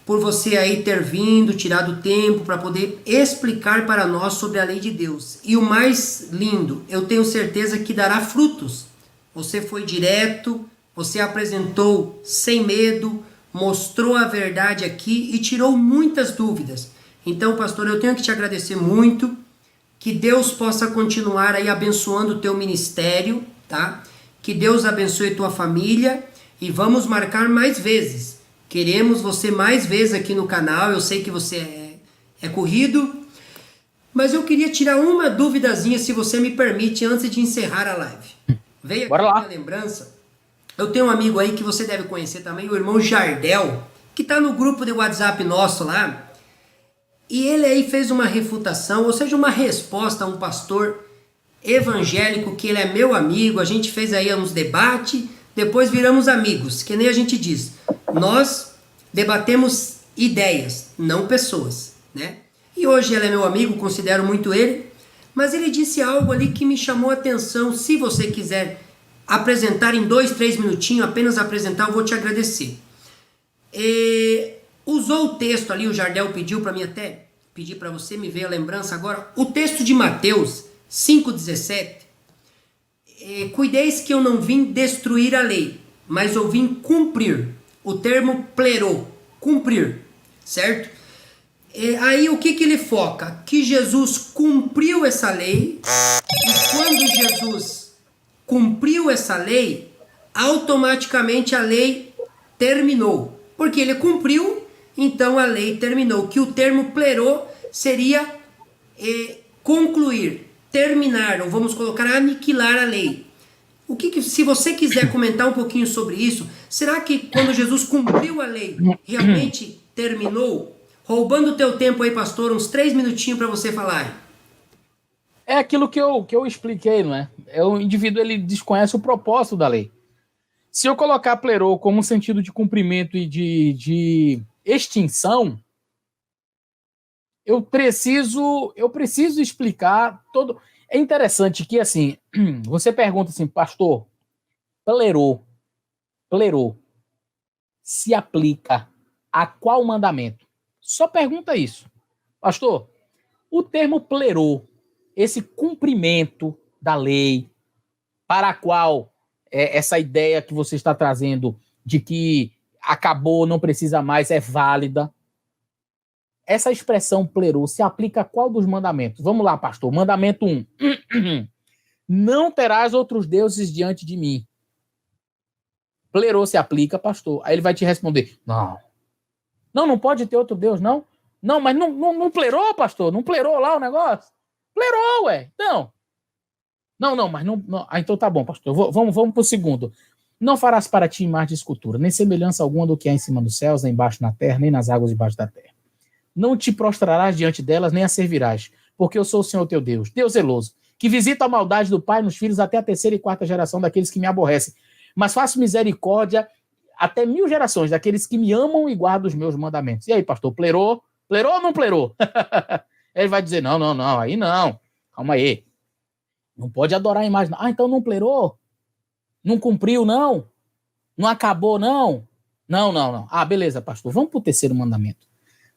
por você aí ter vindo, tirado tempo para poder explicar para nós sobre a lei de Deus. E o mais lindo, eu tenho certeza que dará frutos. Você foi direto, você apresentou sem medo, mostrou a verdade aqui e tirou muitas dúvidas. Então, pastor, eu tenho que te agradecer muito, que Deus possa continuar aí abençoando o teu ministério, tá? Que Deus abençoe tua família e vamos marcar mais vezes. Queremos você mais vezes aqui no canal, eu sei que você é corrido, mas eu queria tirar uma duvidazinha, se você me permite, antes de encerrar a live. Veio aqui uma lembrança. Eu tenho um amigo aí que você deve conhecer também, o irmão Jardel, que está no grupo de WhatsApp nosso lá. E ele aí fez uma refutação, ou seja, uma resposta a um pastor evangélico, que ele é meu amigo, a gente fez aí uns debates, depois viramos amigos, que nem a gente diz. Nós debatemos ideias, não pessoas, né? E hoje ele é meu amigo, considero muito ele, mas ele disse algo ali que me chamou a atenção. Se você quiser apresentar em 2, 3 minutinhos, apenas apresentar, eu vou te agradecer. Usou o texto ali, o Jardel pediu para mim até, pedir para você, me ver a lembrança agora, o texto de Mateus 5,17, cuideis que eu não vim destruir a lei, mas eu vim cumprir. O termo plerô, cumprir, certo? Aí o que ele foca? Que Jesus cumpriu essa lei, e quando Jesus cumpriu essa lei, automaticamente a lei terminou. Porque ele cumpriu, então a lei terminou. Que o termo plerô seria concluir, terminar, ou vamos colocar aniquilar a lei. Se você quiser comentar um pouquinho sobre isso, será que quando Jesus cumpriu a lei, realmente terminou? Roubando o teu tempo aí, pastor, uns 3 minutinhos para você falar. É aquilo que eu expliquei, não é? O indivíduo, ele desconhece o propósito da lei. Se eu colocar plerô como um sentido de cumprimento e de extinção, eu preciso explicar todo... É interessante que, assim, você pergunta assim, pastor, plerô se aplica a qual mandamento? Só pergunta isso. Pastor, o termo plerô, esse cumprimento da lei, para a qual essa ideia que você está trazendo de que acabou, não precisa mais, é válida. Essa expressão plerô se aplica a qual dos mandamentos? Vamos lá, pastor. Mandamento 1. Não terás outros deuses diante de mim. Plerô se aplica, pastor. Aí ele vai te responder, não pode ter outro Deus, não? Não, mas não plerou, pastor? Não plerou lá o negócio? Plerou, ué. Então. Não, mas não. Então tá bom, pastor. Vamos pro segundo. Não farás para ti imagem de escultura, nem semelhança alguma do que há em cima dos céus, nem embaixo na terra, nem nas águas debaixo da terra. Não te prostrarás diante delas, nem a servirás, porque eu sou o Senhor teu Deus, Deus zeloso, que visita a maldade do pai nos filhos até a 3ª e 4ª geração daqueles que me aborrecem, mas faço misericórdia até 1000 gerações daqueles que me amam e guardam os meus mandamentos. E aí, pastor, plerou? Plerou ou não plerou? Ele vai dizer, não, aí não. Calma aí. Não pode adorar a imagem. Então não plerou? Não cumpriu, não? Não acabou, não? Não. Beleza, pastor. Vamos para o 3º mandamento.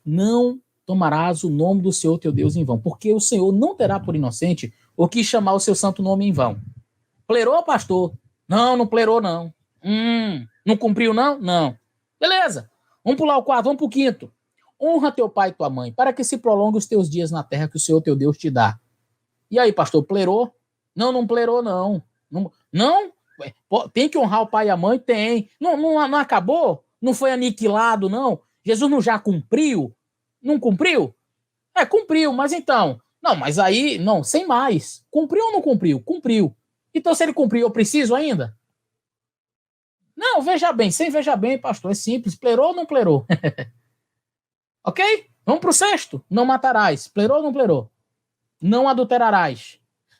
Não tomarás o nome do Senhor teu Deus em vão, porque o Senhor não terá por inocente o que chamar o seu santo nome em vão. Plerou, pastor? Não plerou, não. Não cumpriu, não? Não. Beleza. Vamos pular o 4, vamos pro 5. Honra teu pai e tua mãe, para que se prolongue os teus dias na terra que o Senhor teu Deus te dá. E aí, pastor, plerou? Não plerou, não. Não? Tem que honrar o pai e a mãe? Tem. Não acabou? Não foi aniquilado, não? Jesus não já cumpriu? Não cumpriu? Cumpriu, mas então... Não, mas aí... Não, sem mais. Cumpriu ou não cumpriu? Cumpriu. Então, se ele cumpriu, eu preciso ainda? Não, veja bem. Sem veja bem, pastor. É simples. Plerou ou não plerou? Ok? Vamos pro 6º. Não matarás. Plerou ou não plerou? Não adulterarás.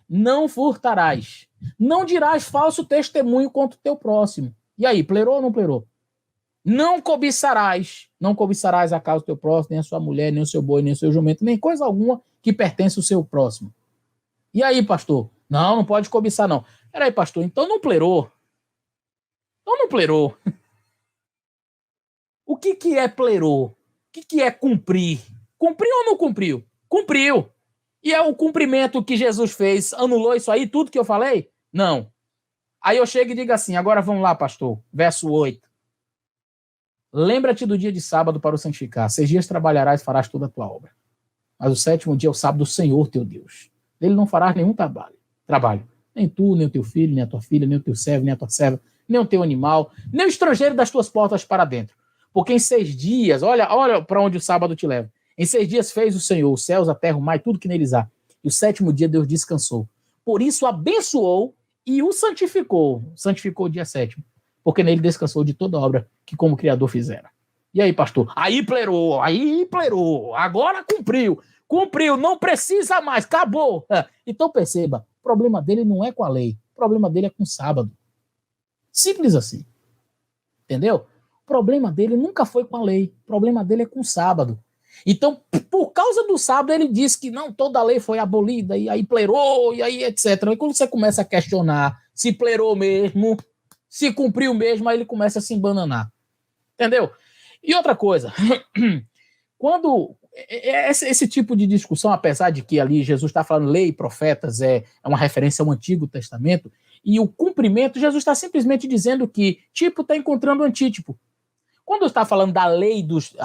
Não furtarás. Não dirás falso testemunho contra o teu próximo. E aí, plerou ou não plerou? Não cobiçarás a casa do teu próximo, nem a sua mulher, nem o seu boi, nem o seu jumento, nem coisa alguma que pertence ao seu próximo. E aí, pastor? Não pode cobiçar, não. Peraí, pastor, então não plerou. O que é plerou? O que é cumprir? Cumpriu ou não cumpriu? Cumpriu. E é o cumprimento que Jesus fez, anulou isso aí, tudo que eu falei? Não. Aí eu chego e digo assim, agora vamos lá, pastor, verso 8. Lembra-te do dia de sábado para o santificar. 6 dias trabalharás e farás toda a tua obra. Mas o 7º dia é o sábado do Senhor teu Deus. Dele não farás nenhum trabalho. Nem tu, nem o teu filho, nem a tua filha, nem o teu servo, nem a tua serva, nem o teu animal, nem o estrangeiro das tuas portas para dentro. Porque em 6 dias, olha para onde o sábado te leva. Em 6 dias fez o Senhor os céus, a terra, o mar e tudo que neles há. E o 7º dia Deus descansou. Por isso abençoou e o santificou. Santificou o dia 7º. Porque nele descansou de toda obra que como Criador fizera. E aí, pastor? Aí plerou. Agora cumpriu, não precisa mais, acabou. Então perceba, O problema dele não é com a lei, o problema dele é com o sábado. Simples assim. Entendeu? O problema dele nunca foi com a lei, o problema dele é com o sábado. Então, por causa do sábado, ele disse que não, toda a lei foi abolida, e aí plerou, e aí etc. E quando você começa a questionar se plerou mesmo, se cumpriu mesmo, aí ele começa a se embananar. Entendeu? E outra coisa, quando esse tipo de discussão, apesar de que ali Jesus está falando lei e profetas, é uma referência ao Antigo Testamento, e o cumprimento, Jesus está simplesmente dizendo que tipo está encontrando antítipo. Quando está falando da lei dos...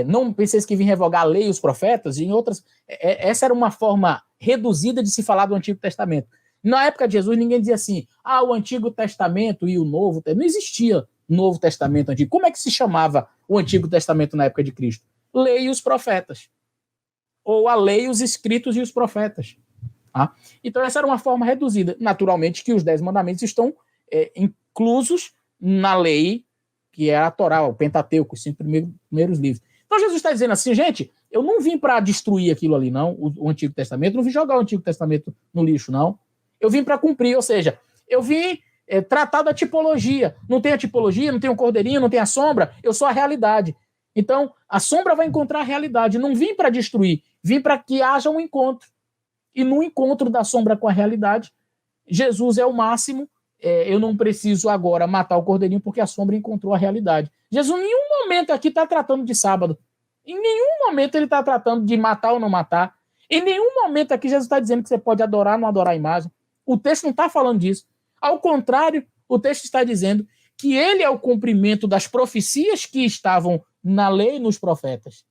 não penseis que vim revogar a lei e os profetas, e em outras... essa era uma forma reduzida de se falar do Antigo Testamento. Na época de Jesus, ninguém dizia assim, o Antigo Testamento e o Novo... Não existia Novo Testamento Antigo. Como é que se chamava o Antigo Testamento na época de Cristo? Lei e os profetas. Ou a lei, os escritos e os profetas. Tá? Então, essa era uma forma reduzida. Naturalmente que os 10 mandamentos estão inclusos na lei, que é a Torá, o Pentateuco, os 5 primeiros livros. Então, Jesus está dizendo assim, gente, eu não vim para destruir aquilo ali, não, o Antigo Testamento, não vim jogar o Antigo Testamento no lixo, não. Eu vim para cumprir, ou seja, eu vim tratar da tipologia. Não tem a tipologia, não tem o cordeirinho, não tem a sombra, eu sou a realidade. Então, a sombra vai encontrar a realidade. Não vim para destruir, vim para que haja um encontro. E no encontro da sombra com a realidade, Jesus é o máximo. Eu não preciso agora matar o cordeirinho porque a sombra encontrou a realidade. Jesus em nenhum momento aqui está tratando de sábado. Em nenhum momento ele está tratando de matar ou não matar. Em nenhum momento aqui Jesus está dizendo que você pode adorar ou não adorar a imagem. O texto não está falando disso. Ao contrário, o texto está dizendo que ele é o cumprimento das profecias que estavam na lei e nos profetas.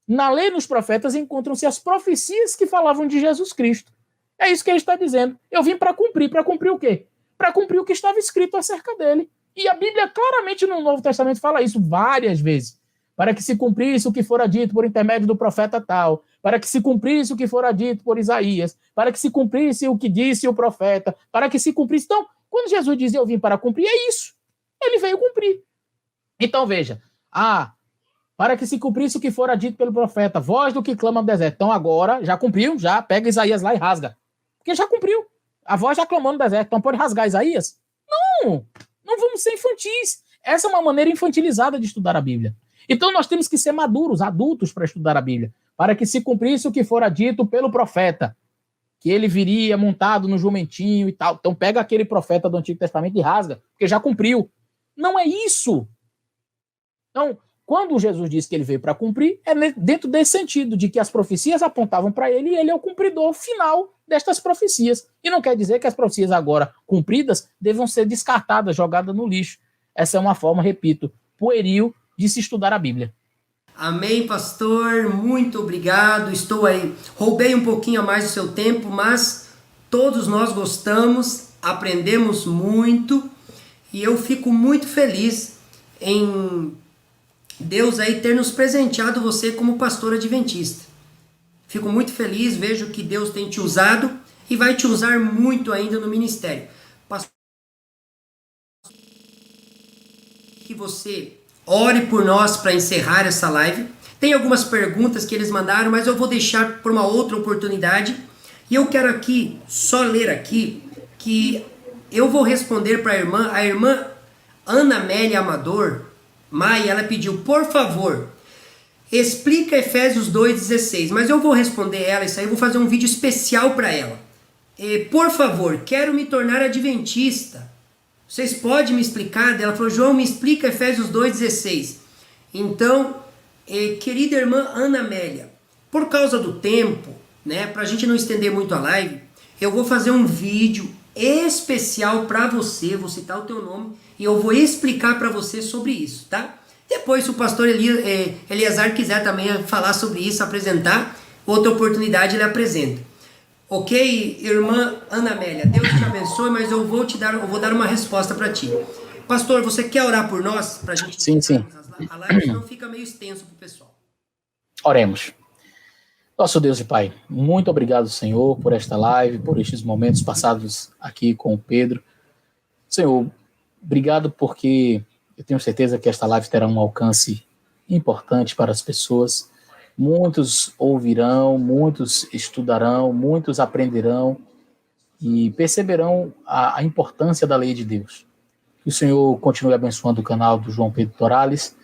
Na lei e nos profetas encontram-se as profecias que falavam de Jesus Cristo. É isso que ele está dizendo. Eu vim para cumprir. Para cumprir o quê? Para cumprir o que estava escrito acerca dele. E a Bíblia claramente no Novo Testamento fala isso várias vezes. Para que se cumprisse o que fora dito por intermédio do profeta tal, para que se cumprisse o que fora dito por Isaías, para que se cumprisse o que disse o profeta, para que se cumprisse... Então, quando Jesus diz eu vim para cumprir, é isso. Ele veio cumprir. Então, veja, para que se cumprisse o que fora dito pelo profeta, voz do que clama no deserto. Então, agora, já cumpriu, já pega Isaías lá e rasga. Porque já cumpriu. A voz já clamou no deserto, então pode rasgar Isaías? Não vamos ser infantis. Essa é uma maneira infantilizada de estudar a Bíblia. Então nós temos que ser maduros, adultos para estudar a Bíblia, para que se cumprisse o que fora dito pelo profeta, que ele viria montado no jumentinho e tal. Então pega aquele profeta do Antigo Testamento e rasga, porque já cumpriu. Não é isso. Então, quando Jesus disse que ele veio para cumprir, é dentro desse sentido, de que as profecias apontavam para ele e ele é o cumpridor final destas profecias. E não quer dizer que as profecias agora cumpridas devam ser descartadas, jogadas no lixo. Essa é uma forma, repito, pueril de se estudar a Bíblia. Amém, pastor. Muito obrigado. Estou aí. Roubei um pouquinho a mais do seu tempo, mas todos nós gostamos, aprendemos muito e eu fico muito feliz em Deus aí ter nos presenteado você como pastor adventista. Fico muito feliz, vejo que Deus tem te usado e vai te usar muito ainda no ministério. Pastor, que você ore por nós para encerrar essa live. Tem algumas perguntas que eles mandaram, mas eu vou deixar por uma outra oportunidade. E eu quero aqui, só ler aqui, que eu vou responder para a irmã Ana Amélia Amador, Maia, ela pediu, por favor, explica Efésios 2,16, mas eu vou responder ela, isso aí eu vou fazer um vídeo especial para ela. Por favor, quero me tornar adventista. Vocês podem me explicar? Ela falou, João, me explica Efésios 2,16. Então, querida irmã Ana Amélia, por causa do tempo, né, para a gente não estender muito a live, eu vou fazer um vídeo especial para você, vou citar o teu nome, e eu vou explicar para você sobre isso, tá? Depois, se o pastor Eliazar quiser também falar sobre isso, apresentar, outra oportunidade ele apresenta. Ok, irmã Ana Amélia, Deus te abençoe, mas eu vou dar uma resposta para ti. Pastor, você quer orar por nós? Pra gente Sim. A live não fica meio extenso pro pessoal. Oremos. Nosso Deus e Pai, muito obrigado, Senhor, por esta live, por estes momentos passados aqui com o Pedro. Senhor, obrigado porque eu tenho certeza que esta live terá um alcance importante para as pessoas. Muitos ouvirão, muitos estudarão, muitos aprenderão e perceberão a importância da lei de Deus. Que o Senhor continue abençoando o canal do João Pedro Torales.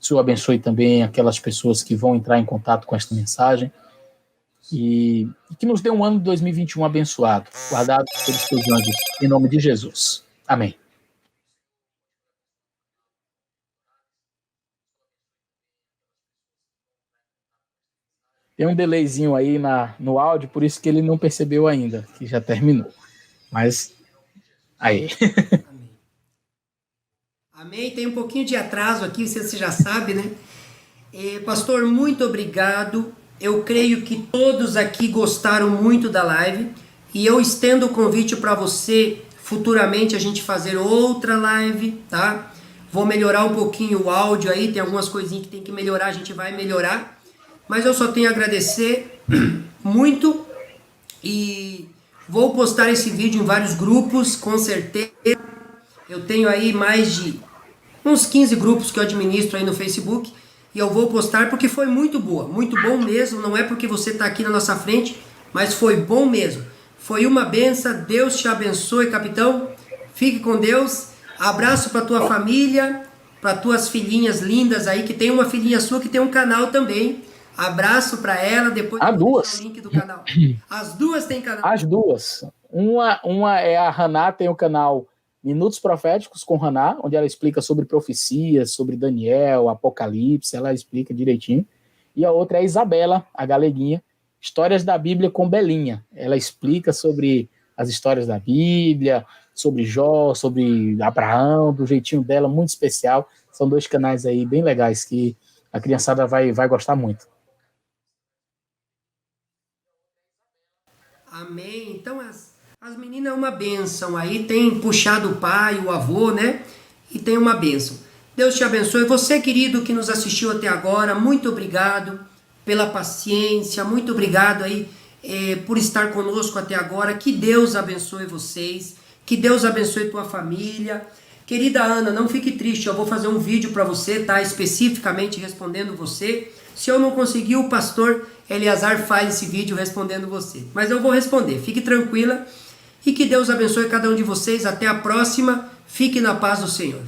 O Senhor abençoe também aquelas pessoas que vão entrar em contato com esta mensagem. E que nos dê um ano de 2021 abençoado, guardado pelos seus anjos, em nome de Jesus. Amém. Tem um delayzinho aí no áudio, por isso que ele não percebeu ainda, que já terminou. Mas, aí. Amém. Amém. Tem um pouquinho de atraso aqui, você já sabe, né? Pastor, muito obrigado. Eu creio que todos aqui gostaram muito da live. E eu estendo o convite para você, futuramente, a gente fazer outra live, tá? Vou melhorar um pouquinho o áudio aí, tem algumas coisinhas que tem que melhorar, a gente vai melhorar. Mas eu só tenho a agradecer muito e vou postar esse vídeo em vários grupos, com certeza. Eu tenho aí mais de uns 15 grupos que eu administro aí no Facebook e eu vou postar porque foi muito boa, muito bom mesmo. Não é porque você está aqui na nossa frente, mas foi bom mesmo. Foi uma benção, Deus te abençoe, capitão. Fique com Deus. Abraço para tua família, para tuas filhinhas lindas aí, que tem uma filhinha sua que tem um canal também. Abraço para ela, depois Há duas. o link do canal. As duas têm canal. As duas. Uma é a Haná, tem o canal Minutos Proféticos com Haná, onde ela explica sobre profecias, sobre Daniel, Apocalipse, ela explica direitinho. E a outra é a Isabela, a galeguinha, Histórias da Bíblia com Belinha. Ela explica sobre as histórias da Bíblia, sobre Jó, sobre Abraão, do jeitinho dela, muito especial. São dois canais aí bem legais que a criançada vai gostar muito. Amém. Então as meninas é uma bênção aí, tem puxado o pai, o avô, né? E tem uma bênção. Deus te abençoe. Você, querido, que nos assistiu até agora, muito obrigado pela paciência, muito obrigado aí por estar conosco até agora. Que Deus abençoe vocês, que Deus abençoe tua família. Querida Ana, não fique triste, eu vou fazer um vídeo para você, tá? Especificamente respondendo você. Se eu não conseguir, o pastor Eleazar faz esse vídeo respondendo você. Mas eu vou responder, fique tranquila e que Deus abençoe cada um de vocês. Até a próxima, fique na paz do Senhor.